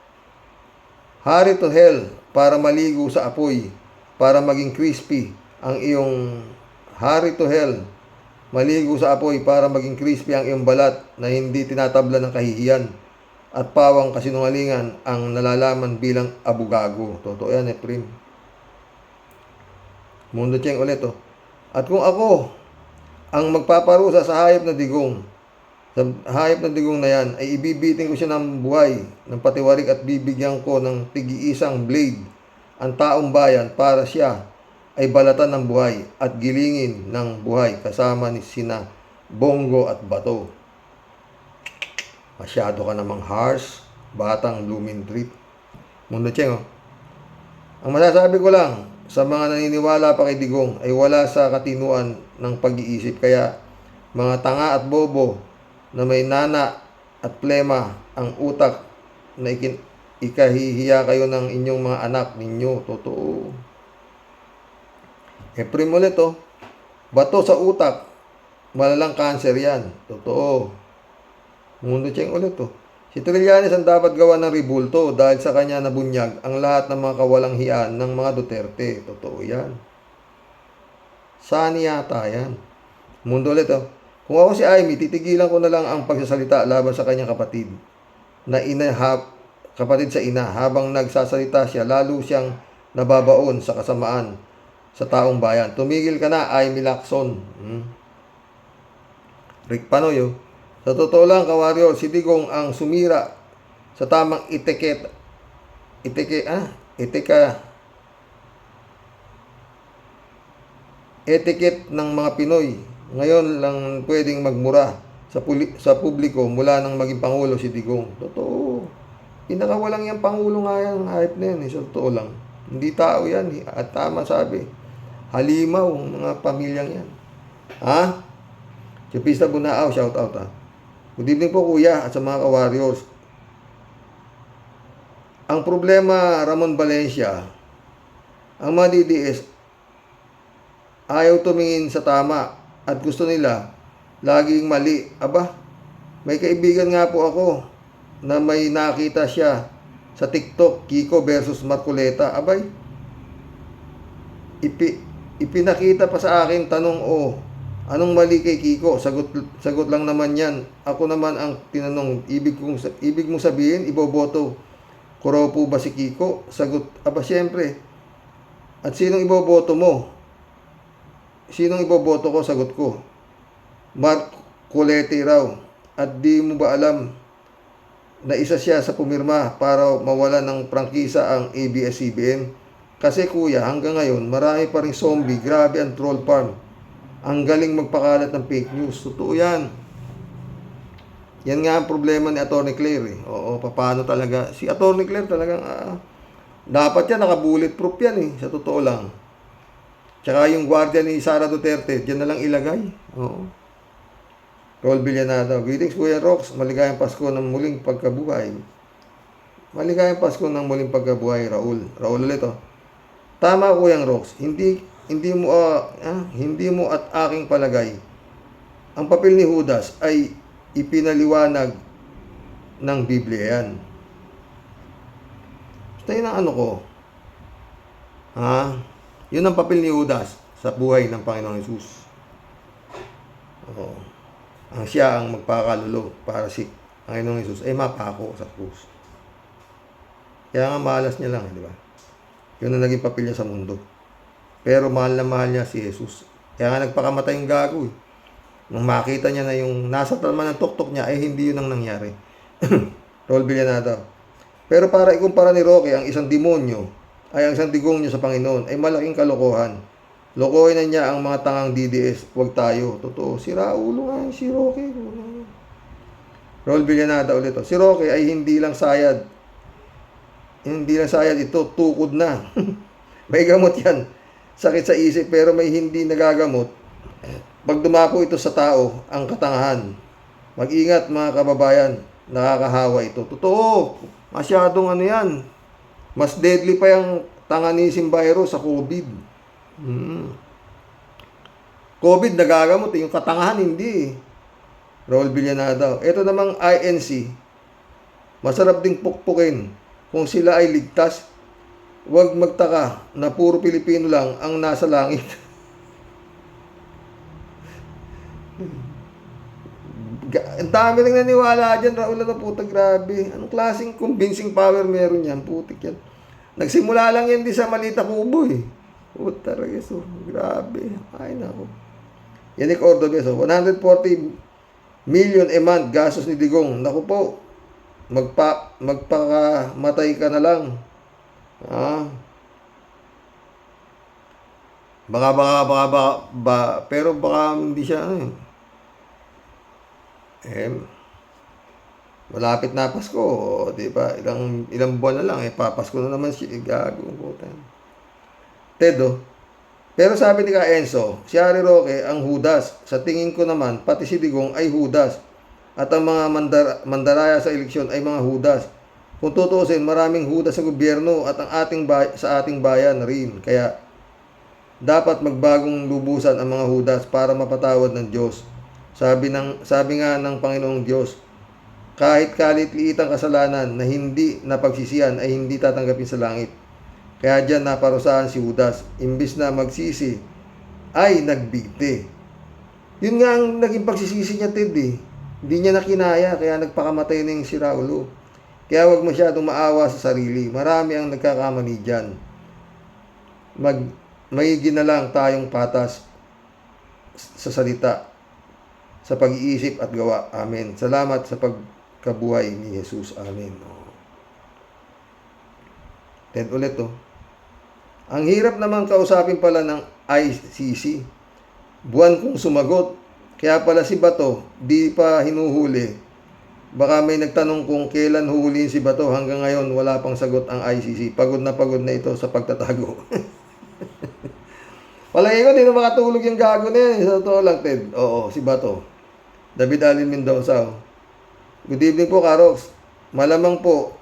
Hari to hell para maligo sa apoy, para maging crispy ang iyong hari to hell. Maligo sa apoy para maging crispy ang iyong balat na hindi tinatabla ng kahihiyan at pawang kasinungalingan ang nalalaman bilang abugago. Totoo yan, Efrem. Mundo Cheng ulit oh. At kung ako ang magpaparusa sa hayop na digong, sa hayop na digong na yan, ay ibibiting ko siya ng buhay, ng patiwarik at bibigyan ko ng tig-iisang blade ang taong bayan para siya ay balatan ng buhay at gilingin ng buhay kasama ni sina Bongo at Bato. Masyado ka namang harsh, batang lumintrit. Mundo Cheng oh. Ang masasabi ko lang sa mga naniniwala pa kay Digong ay wala sa katinuan ng pag-iisip, kaya mga tanga at bobo na may nana at plema ang utak na ikahihiya kayo ng inyong mga anak ninyo. Totoo. Efrem ulit oh. Bato sa utak, malalang cancer yan. Totoo. Mundo Cheng ulit oh. Si Trillanes ang dapat gawa ng ribulto dahil sa kanya nabunyag ang lahat ng mga kawalang hiyaan ng mga Duterte. Totoo yan. Saan yata yan? Mundo ulit oh. Kung ako si Amy, titigilan ko na lang ang pagsasalita laban sa kanyang kapatid na kapatid sa ina. Habang nagsasalita siya, lalo siyang nababaon sa kasamaan sa taong bayan. Tumigil ka na, Amy Lacson. Rick Panoy oh. Sa totoo lang, kawaryo, si Digong ang sumira sa tamang etiquette ng mga Pinoy. Ngayon lang pwedeng magmura sa publiko mula nang maging Pangulo si Digong. Totoo. Pinakawalang yung Pangulo nga yan, hype na yan. Sa totoo lang. Hindi tao yan. At tama sabi. Halimaw, mga pamilyang yan. Ha? Si Pista Bunaaw, shout out ha. Good evening po kuya at sa mga ka-warriors. Ang problema, Ramon Valencia, ang mga DDS ayaw tumingin sa tama at gusto nila laging mali. Aba, may kaibigan nga po ako na may nakita siya sa TikTok, Kiko versus Marcoleta. Abay, ipinakita pa sa akin, tanong anong mali kay Kiko? Sagot lang naman yan. Ako naman ang tinanong, ibig mong sabihin, iboboto ko raw po ba si Kiko? Sagot, aba siyempre. At sinong iboboto mo? Sinong iboboto ko? Sagot ko, Mark Colete raw. At di mo ba alam na isa siya sa pumirma para mawala ng prangkisa ang ABS-CBN? Kasi kuya, hanggang ngayon, marami pa rin zombie. Grabe ang troll farm. Ang galing magpakalat ng fake news. Totoo yan. Yan nga ang problema ni Atty. Claire eh. Oo, paano talaga. Si Atty. Claire talagang dapat yan, naka-bulletproof yan eh. Sa totoo lang. Tsaka yung gwardiya ni Sara Duterte, dyan na lang ilagay. Oo. Raul Villanada. Greetings Kuya Rox. Maligayang Pasko ng muling pagkabuhay. Maligayang Pasko ng muling pagkabuhay, Raul. Raul ulit oh. Tama Kuya Rox. Hindi mo at aking palagay, ang papel ni Judas ay ipinaliwanag ng Biblia yan. Basta yun ang ano ko. Yun ang papel ni Judas sa buhay ng Panginoong Jesus. Oo. Ang siya ang magpakalulo para si Panginoong Jesus ay mapako sa krus. Kaya nga malas niya lang, di ba? Yun ang naging papel niya sa mundo. Pero mahal na mahal niya si Jesus. Kaya nga nagpakamatay yung gago eh. Nung makita niya na yung nasa talman ng tuktok niya, ay hindi yun ang nangyari. Raul Villanada. Pero para ikumpara ni Roque ang isang demonyo, ay ang isang digong niya sa Panginoon, ay malaking kalokohan. Lokohin na niya ang mga tangang DDS. Huwag tayo. Totoo. Si Raulo nga si Roque. Raul Villanada ulit. Si Roque ay hindi lang sayad. Hindi lang sayad ito. Tukod na. May gamot yan. Sakit sa isip pero may hindi nagagamot. Pag dumako ito sa tao, ang katangahan. Mag-ingat mga kababayan. nakakahawa ito. Totoo, masyadong ano yan. Mas deadly pa yung Tanganisim virus sa COVID. COVID nagagamot, yung katangahan hindi. Raul Villanada. Ito namang INC, masarap ding pukpukin. Kung sila ay ligtas, huwag magtaka na puro Pilipino lang ang nasa langit. Ang dami nang naniwala dyan, Raul, na puta, grabe. Anong klaseng convincing power meron yan? Putik yan. Nagsimula lang yan di sa Malita Kubo eh. Puta, so, grabe. Ay, nako. Yannick Ordobeso, 140 million a month gastos ni Digong. Naku po, magpakamatay ka na lang. Pero baka hindi siya, malapit na Pasko, di ba? Ilang buwan na lang, papasko na naman siya, gago, puta. Tedo, pero sabi ni Ka Enzo, si Harry Roque ang Judas. Sa tingin ko naman, pati si Digong ay Judas. At ang mga mandaraya sa eleksyon ay mga Judas. Kung tutuusin, maraming Judas sa gobyerno at ang sa ating bayan rin. Kaya, dapat magbagong lubusan ang mga Judas para mapatawad ng Diyos. Sabi nga ng Panginoong Diyos, kahit kalit-liit ang kasalanan na hindi napagsisihan ay hindi tatanggapin sa langit. Kaya dyan naparusahan si Judas. Imbis na magsisi, ay nagbigti. Yun nga ang naging pagsisisi niya, Ted eh. Hindi niya nakinaya, kaya nagpakamatay na yung si Raulo. Kaya huwag masyadong maawa sa sarili. Marami ang nagkakamali dyan. Maigi na lang tayong patas sa salita, sa pag-iisip at gawa. Amen. Salamat sa pagkabuhay ni Jesus. Amen. Ted ulit Ang hirap naman kausapin pala ng ICC. Buwan kong sumagot. Kaya pala si Bato, di pa hinuhuli. Baka may nagtanong kung kailan huhulihin si Bato. Hanggang ngayon, wala pang sagot ang ICC. Pagod na ito sa pagtatago. Palagi ko, di na makatulog yung gago na yan. Sa totoo lang, Ted. Oo, si Bato. David Allen Mendoza. Good evening po, Karox. Malamang po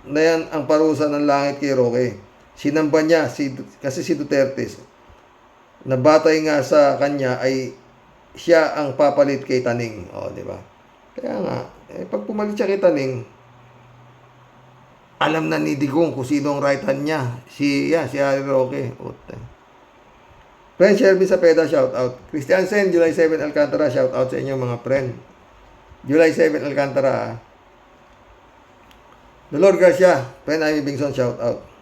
na yan ang parusa ng langit kay Roque. Sinamba niya kasi si Duterte na batay nga sa kanya ay siya ang papalit kay Taning. Di ba? Kaya nga, pag pumalit siya kay Taning, alam na ni Digong kung sino ang right hand niya. Si Harry Roque. Friend Shelby Sapeda, shout out. Christian Sen, July 7 Alcantara, shout out sa inyo mga friend. July 7 Alcantara. Dolor Garcia, friend Amy Bingson, shout out.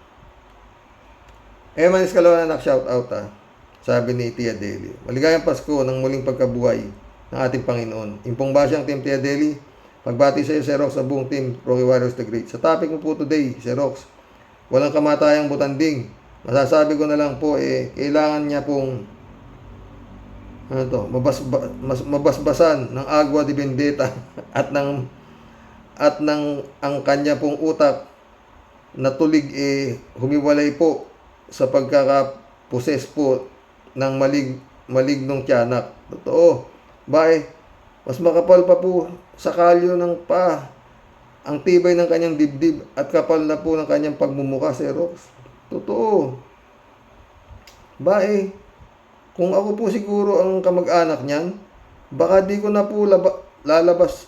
Eman Escalona, shout out sabi ni Tia Deli. Maligayang Pasko ng muling pagkabuhay ng ating Panginoon. Impong basyang Team Tia Deli. Pagbati sa iyo, Sir Rox, sa buong team Rocky Warriors the Great. Sa topic mo po today, Sir Rox, walang kamatayang butanding. Masasabi ko na lang po, kailangan niya pong mabasbasan ng agwa de vendetta at ng ang kanya pong utak na tulig humiwalay po sa pagkakaposes po ng malignong tiyanak. Totoo. Mas makapal pa po sa kalyo ng paa ang tibay ng kanyang dibdib at kapal na po ng kanyang pagmumuka, Sir Rox. Totoo. Kung ako po siguro ang kamag-anak niyan, baka di ko na po lalabas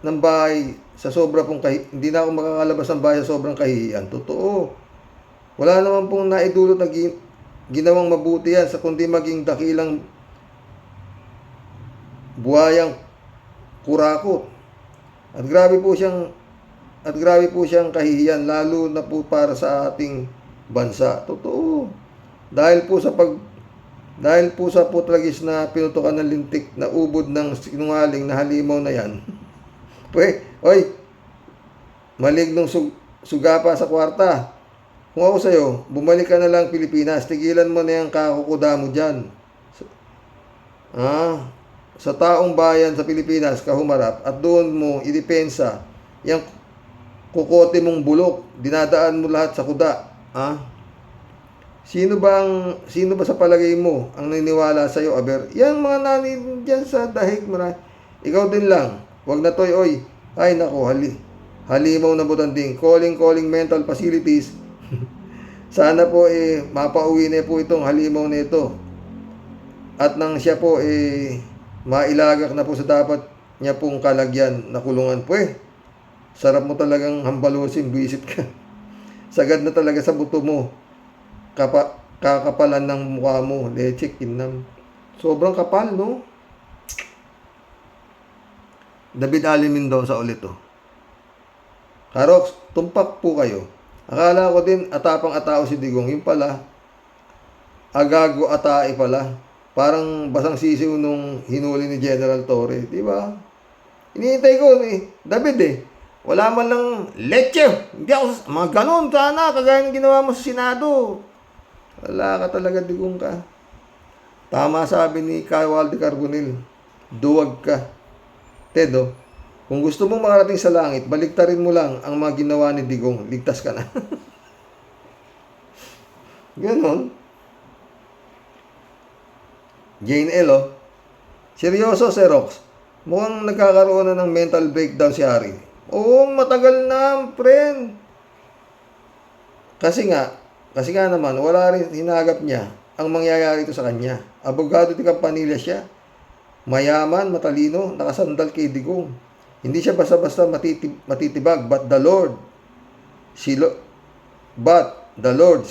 ng bahay sa sobra pong hindi na ako makakalabas ng bahay sa sobrang kahihiyan. Totoo. Wala naman pong naidulot na ginawang mabuti yan sa kundi maging dakilang buhayang kurakot. At grabe po siyang kahihiyan lalo na po para sa ating bansa. Totoo. Dahil po sa putragis na pinutukan ng lintik na ubod ng sinungaling na halimaw na yan. Malignong sugapa sa kwarta. Kung ako sa'yo, bumalik ka na lang Pilipinas. Tigilan mo na yung kakukuda mo dyan. Sa taong bayan sa Pilipinas ka humarap at doon mo idepensa yung kukote mong bulok. Dinadaan mo lahat sa kuda. Sino ba sa palagay mo ang naniniwala sa'yo, Aber? Yan mga nanin dyan sa dahig mo na. Ikaw din lang. Wag na toy, Ay nako, halimaw na butanding. Calling mental facilities. Sana po mapauwi na po itong halimaw na ito. At nang siya po mailagak na po sa dapat niya pong kalagyan na kulungan po sarap mo talagang hambalusin, buisit ka. Sagad na talaga sa buto mo. Kakapalan ng mukha mo, leche, kinam. Sobrang kapal, no? David Ali Mendoza ulit, oh. Karox, tumpak po kayo. Akala ko din atapang-atao si Digong. Yung pala, agago atae pala. Parang basang sisiw nung hinuli ni General Torre. Diba? Iniintay ko, David, wala man lang leche. Hindi ako, mga ganon sana, kagaya ng ginawa mo sa Senado. Wala ka talaga, Digong ka. Tama sabi ni Kawalde Carbonell, duwag ka. Tedo, kung gusto mong makarating sa langit, baliktarin mo lang ang mga ginawa ni Digong. Ligtas ka na. Ganon. Jane L. Seryoso, Xerox. Mukhang nagkakaroon na ng mental breakdown si Harry. Oo, matagal na, friend. Kasi nga naman, wala rin hinagap niya ang mangyayari ito sa kanya. Abogado di Campanilla siya. Mayaman, matalino, nakasandal kay Digong. Hindi siya basta-basta matitibag, but the Lord, si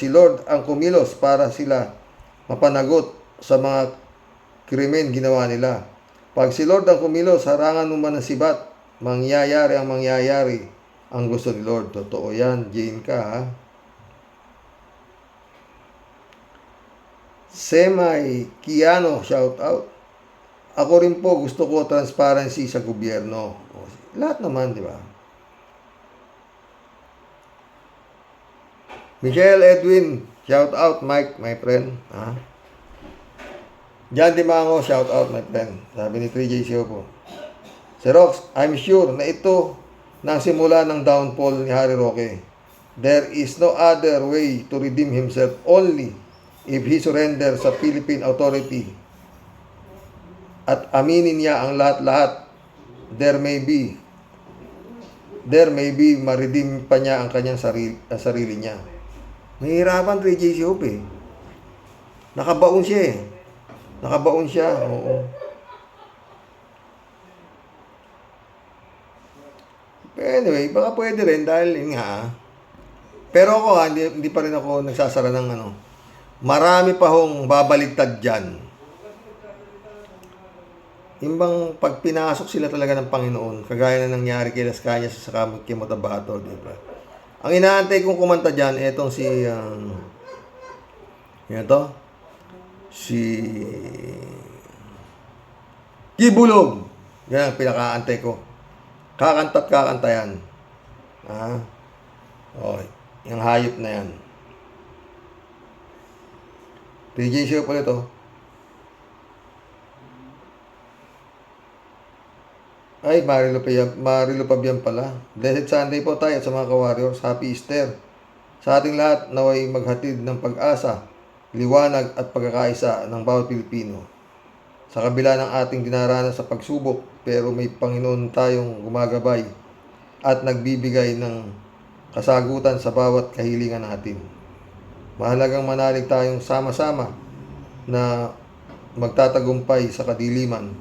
Lord ang kumilos para sila mapanagot sa mga krimen ginawa nila. Pag si Lord ang kumilos, harangan mo man ang sibat, mangyayari ang gusto ni Lord. Totoo yan, Jane ka, ha? Semay Kiano, shout out. Ako rin po, gusto ko transparency sa gobyerno. Lahat naman, di ba? Michelle Edwin, shout out, Mike, my friend. Ha? Jan Dimango, shout out, my friend. Sabi ni 3JCO po. Xerox, I'm sure na ito nang simula ng downfall ni Harry Roque. There is no other way to redeem himself, only if he surrender sa Philippine Authority at aminin niya ang lahat-lahat. There may be ma-redeem pa niya ang kanyang sarili niya. Mahirapan 3JC Hope Nakabaon siya oo. Anyway, baka pwede rin dahil nga. Pero ako hindi pa rin ako nagsasara ng marami pa hong babaligtad dyan. Imbang pag pinasok sila talaga ng Panginoon, kagaya na nangyari kay Las Cañas sa kay Motabato, di ba? Ang inaantay kong kumanta dyan, etong si Kibulog. Yan ang pinakaantay ko. Kakanta't kakanta yan. Yung hayop na yan. PJ show pala ito. Ay, Marilo Pabian pala. Blessed Sunday po tayo sa mga ka-warriors. Happy Easter. Sa ating lahat, naway maghatid ng pag-asa, liwanag at pagkakaisa ng bawat Pilipino. Sa kabila ng ating dinaranas sa pagsubok, pero may Panginoon tayong gumagabay at nagbibigay ng kasagutan sa bawat kahilingan natin. Mahalagang manalig tayong sama-sama na magtatagumpay sa kadiliman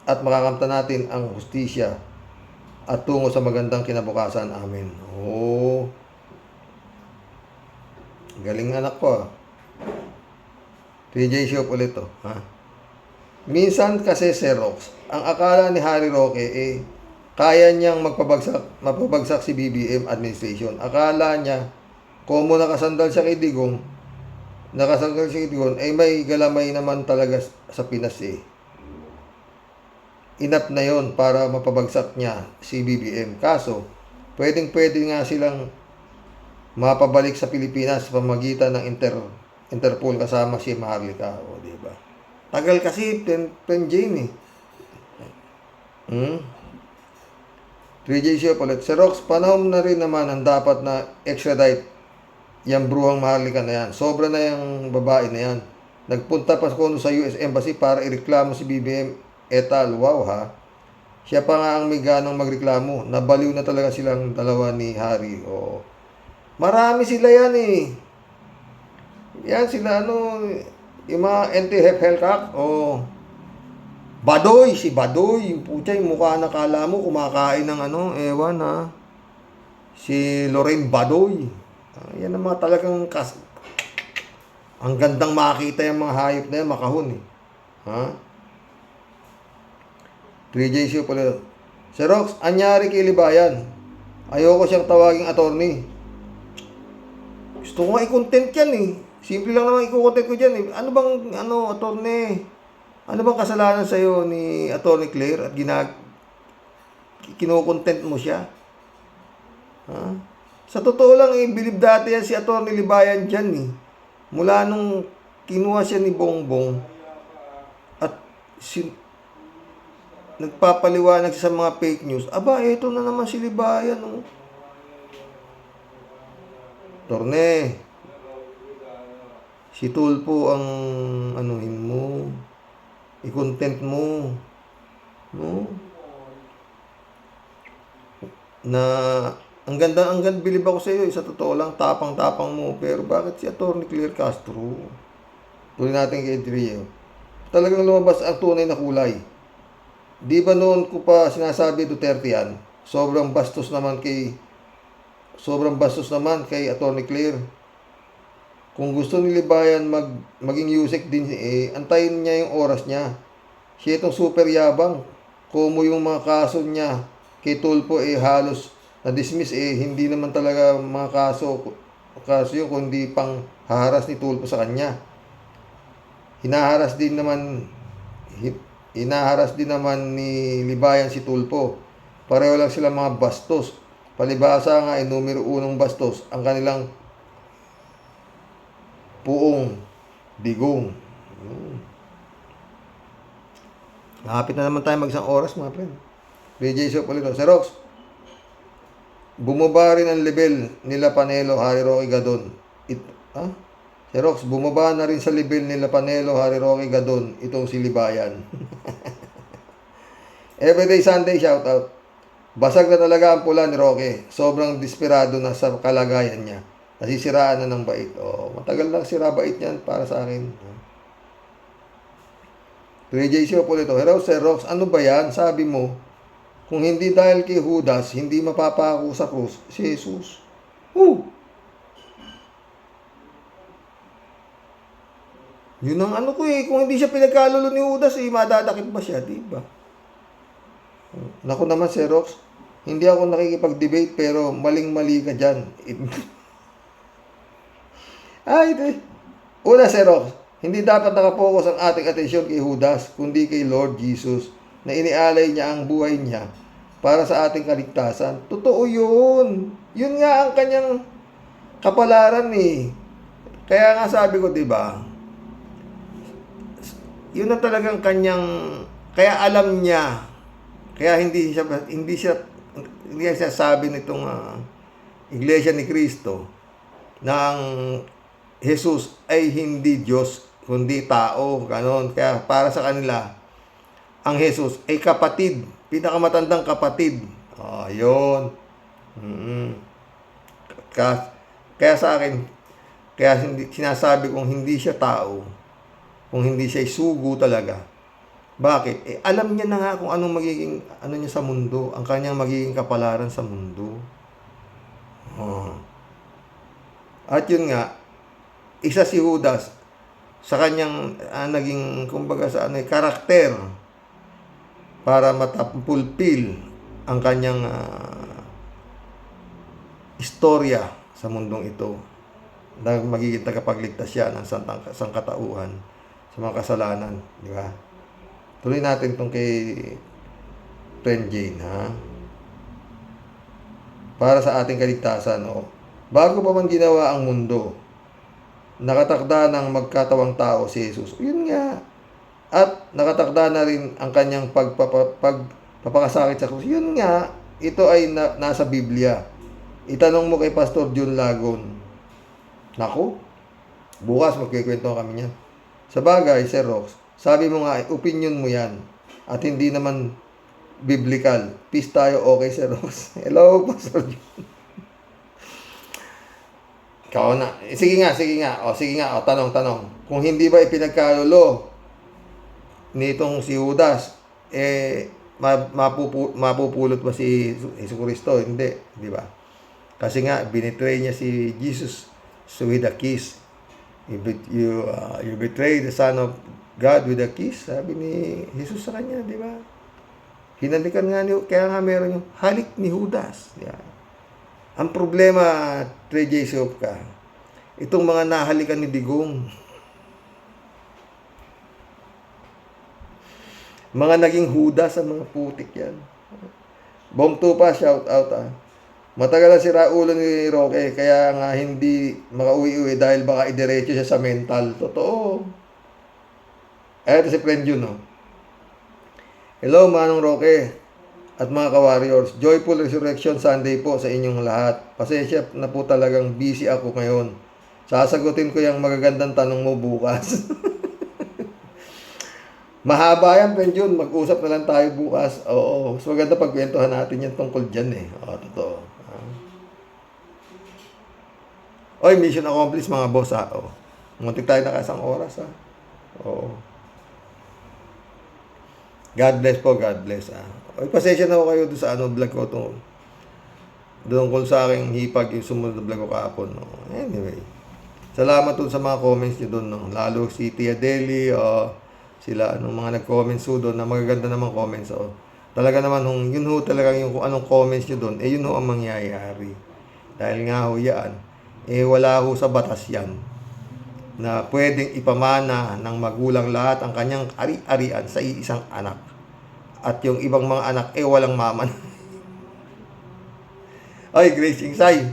at makakamta natin ang hustisya at tungo sa magandang kinabukasan. Amen. Galing anak ko. 3J Shop ulit to. Minsan kasi Xerox, ang akala ni Harry Roque kaya niyang mapabagsak si BBM administration. Akala niya kung nakasandal siya kay Digong, may galamay naman talaga sa Pinas Enough na yon para mapabagsak niya si BBM. Kaso, pwede nga silang mapabalik sa Pilipinas sa pamagitan ng Interpol kasama si Maharlika. Diba? Tagal kasi, Pen Jane 3J Shop ulit. Xerox, panahon na rin naman ang dapat na extradite yung bruhang Maharlika na yan. Sobra na yung babae na yan. Nagpunta pa sa US Embassy para ireklamo si BBM etal. Wow ha. Siya pa nga ang may ganang magreklamo. Nabaliw na talaga silang dalawa ni Harry. O, marami sila yan eh. Yan sila yung mga anti-Hellcat. O, Badoy, si Badoy. Yung putya, yung mukha na kala mo kumakain ng ewan ha. Si Lorraine Badoy. Yan ang mga talagang ang gandang makita yung mga hayop na yan, makahon eh. Ha? 3JC pala. Sir Rox, anyari kay Libayan? Ayoko siyang tawaging attorney. Gusto ko nga i-content yan eh. Simple lang naman i-content ko dyan eh. Ano bang, attorney? Ano bang kasalanan sa'yo ni Attorney Claire at kino-content mo siya? Ha? Sa totoo lang eh, bilib dati yan si Attorney Libayan dyan eh. Mula nung kinuha siya ni Bongbong at nagpapaliwanag siya sa mga fake news. Aba, eto na naman si Libayan. Oh. Torne, si Tulpo ang anuhin mo. I-content mo. No? Na ang ganda, bilib ako sa iyo. Sa totoo lang, tapang-tapang mo. Pero bakit si Atty. Claire Castro? Tuloy natin kay Trio. Talagang lumabas ang tunay na kulay. Di ba noon ko pa sinasabi Duterte yan? Sobrang bastos naman kay Atty. Claire. Kung gusto ni Libayan maging Yusek din, antayin niya yung oras niya. Siya itong super yabang. Kumo yung mga kaso niya kay Tulpo halos na-dismiss hindi naman talaga mga kaso yun, kundi pang haras ni Tulpo sa kanya. Hinaharas din naman ni Libayan si Tulpo. Pareho lang sila mga bastos. Palibasa nga numero 1 bastos ang kanilang Puong Digong. Nakapit na naman tayo mag-isang oras mga friend. BJ Show ulit. Sir Rox, bumaba rin ang level nila Panelo, Harry Roque Gadon. Sir Rox, bumaba na rin sa level nila Panelo, Harry Roque Gadon itong si Libayan. Everyday Sunday shoutout. Basag na talaga ang pula ni Roque. Sobrang desperado na sa kalagayan niya. Nasisiraan na ng bait. Matagal lang sira bait niyan para sa akin. 3JC po ito. Hello Sir Rox, ano ba yan? Sabi mo, kung hindi dahil kay Judas, hindi mapapako sa krus si Jesus. Yun ang ko kung hindi siya pinagkalulo ni Judas, madadakip ba siya, di ba? Naku naman Sir Rox, hindi ako nakikipag-debate pero maling-mali ka dyan. Una Sir Rox, hindi dapat nakapokus ang ating atensyon kay Judas, kundi kay Lord Jesus, na inialay niya ang buhay niya para sa ating kaligtasan. Totoo yun. Yun nga ang kanyang kapalaran eh. Kaya nga sabi ko, di ba? Yun na talagang kanyang, kaya alam niya, kaya hindi siya sabi nitong Iglesia ni Cristo na ang Jesus ay hindi Diyos, kundi tao, ganon. Kaya para sa kanila, ang Jesus ay kapatid, pinakamatandang kapatid. Yun. Kaya sa akin, sinasabi kong hindi siya tao, kung hindi siya sugo talaga. Bakit? Alam niya na nga kung anong magiging, niya sa mundo, ang kanyang magiging kapalaran sa mundo. At yun nga, isa si Judas sa kanyang naging kumbaga sa karakter para matapulpil ang kanyang istorya sa mundong ito na magiging tagapagligtas siya ng sangkatauhan sa mga kasalanan, di ba? Tuloy natin tong kay Friend Jane, para sa ating kaligtasan, bago pa man ginawa ang mundo, nakatakda ng magkatawang tao si Jesus. Yun nga. At nakatakda na rin ang kanyang pagpapakasakit sa krus. Yun nga. Ito ay nasa Biblia. Itanong mo kay Pastor John Lagon. Naku, bukas magkikwento kami niyan. Sa bagay, Sir Rox, sabi mo nga, opinion mo yan. At hindi naman biblical. Peace tayo, okay, Sir Ross. Hello, Pastor John. Ikaw na. Sige nga. Sige nga. Tanong. Kung hindi ba ipinagkalulo nitong si Judas, mapupulot ba si Jesucristo? Hindi. Di ba? Kasi nga, binitray niya si Jesus with a kiss. You betray the Son of God with a kiss. Sabi ni Jesus sa kanya, di ba? Hinalikan nga niyo, kaya nga meron yung halik ni Judas. Yan. Ang problema, Trey J. Sopka, itong mga nahalikan ni Digong, mga naging Judas ang mga putik yan. Bong Tupa, shout out Matagal na sira ulo ni Roque, kaya nga hindi makauwi-uwi dahil baka idiretso siya sa mental. Totoo. Ito si Friend Jun, no? Hello, Manong Roque at mga ka-warriors. Joyful Resurrection Sunday po sa inyong lahat. Pasensya na po talagang busy ako ngayon. Sasagutin ko yung magagandang tanong mo bukas. Mahaba yan, Friend Jun. Mag-usap na lang tayo bukas. Oo, mas maganda pagkwentuhan natin yan tungkol dyan eh. Oo, totoo. Oy, mission accomplished mga boss ha. Oo. Muntik tayo na isang oras ha. Oo. God bless po, God bless ha. Oy, pasensya na ako kayo doon sa vlog ko to. Doon ko sa aking hipag yung sumunod na vlog ko kahapon. No? Anyway. Salamat doon sa mga comments nyo doon. No? Lalo si Tia Deli, sila, mga nag-comments doon na magaganda namang comments. Talaga naman, yun ho talaga yung kung anong comments nyo doon, yun ho ang mangyayari. Dahil nga ho yan, wala ho sa batas yan na pwedeng ipamana ng magulang lahat ang kanyang ari-arian sa isang anak. At yung ibang mga anak, walang maman. Ay, Grace Ingsay,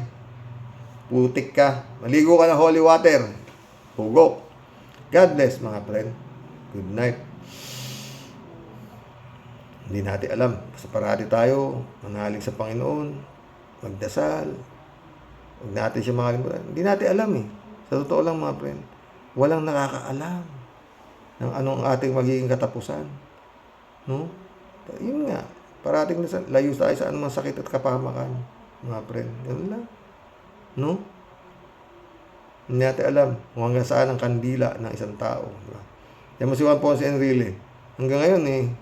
putik ka. Maligo ka ng holy water. Hugok. God bless, mga friend. Good night. Hindi natin alam. Basta parati tayo, manalig sa Panginoon, magdasal. Huwag natin siya makalimutan. Hindi natin alam eh. Sa totoo lang, mga friend, walang nakakaalam ng anong ating magiging katapusan. No? Yun nga. Parating layo tayo sa anumang sakit at kapahamakan. Mga friend. Ganun lang. No? Hindi natin alam kung hanggang saan ang kandila ng isang tao. Diba? Yan mo si Juan Ponce Enrile. Hanggang ngayon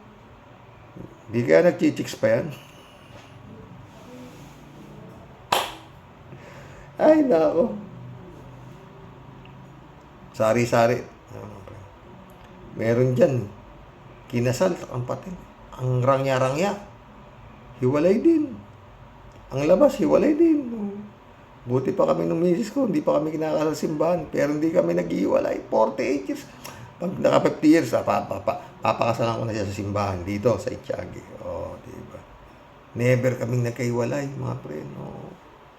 di kaya nagchichicks pa yan. Ay, nako. Sari-sari. Meron dyan. Kinasal, ang patin. Ang rangya-rangya. Hiwalay din. Ang labas, hiwalay din. Buti pa kami ng misis ko, hindi pa kami kinakasal simbahan. Pero hindi kami nag-iwalay. 48 years. Pag naka 50 years, papakasalan ko na siya sa simbahan dito, sa Itiyagi. Diba? Never kaming nagkaiwalay, mga friend.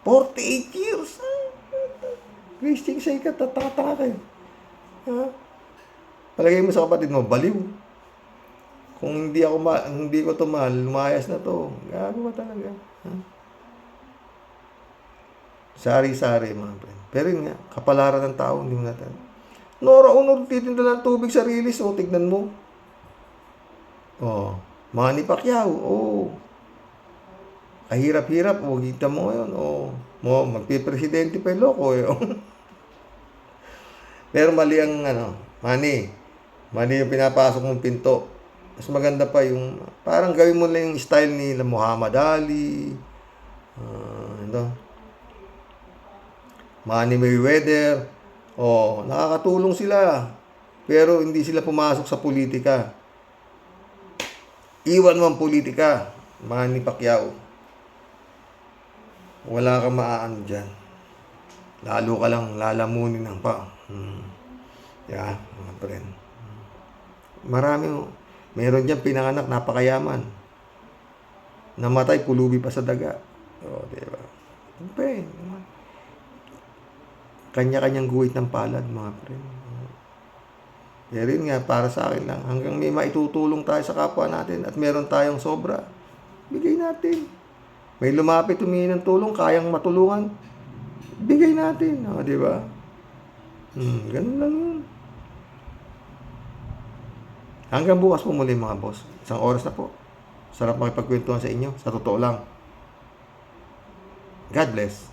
48 years. Christian say ka, tataka kayo. Palagay mo sa kapatid mo, baliw. Kung hindi ko to mahal, lumayas na to. Gago ba talaga? Sari-sari, mga friend. Pero yun nga, kapalaran ng tao, hindi mo natin. Nora-unor, titinda ng tubig sa release, tignan mo. Manny Pacquiao, kahirap-hirap, kita mo ngayon, magpipresidente pa yung loko, Pero mali ang, Manny yung pinapasok mong pinto. Mas maganda pa yung, parang gawin mo lang yung style ni Muhammad Ali, Manny Mayweather, nakakatulong sila. Pero hindi sila pumasok sa politika. Iwan mo ang politika, Manny Pacquiao. Wala kang maaan dyan. Lalo ka lang lalamunin ng pa. Yan, mga friend. Marami, meron dyan pinanganak, napakayaman. Namatay, pulubi pa sa daga. Diba? Okay. Kanya-kanyang guhit ng palad, mga friend. Pero yun nga, para sa akin lang, hanggang may maitutulong tayo sa kapwa natin at meron tayong sobra, bigay natin. May lumapit, humingi ng tulong, kayang matulungan, bigay natin. Di ba? Ganun lang yun. Hanggang bukas po muli, mga boss. 1 oras na po. Sarap makipagkwentuhan sa inyo. Sa totoo lang. God bless.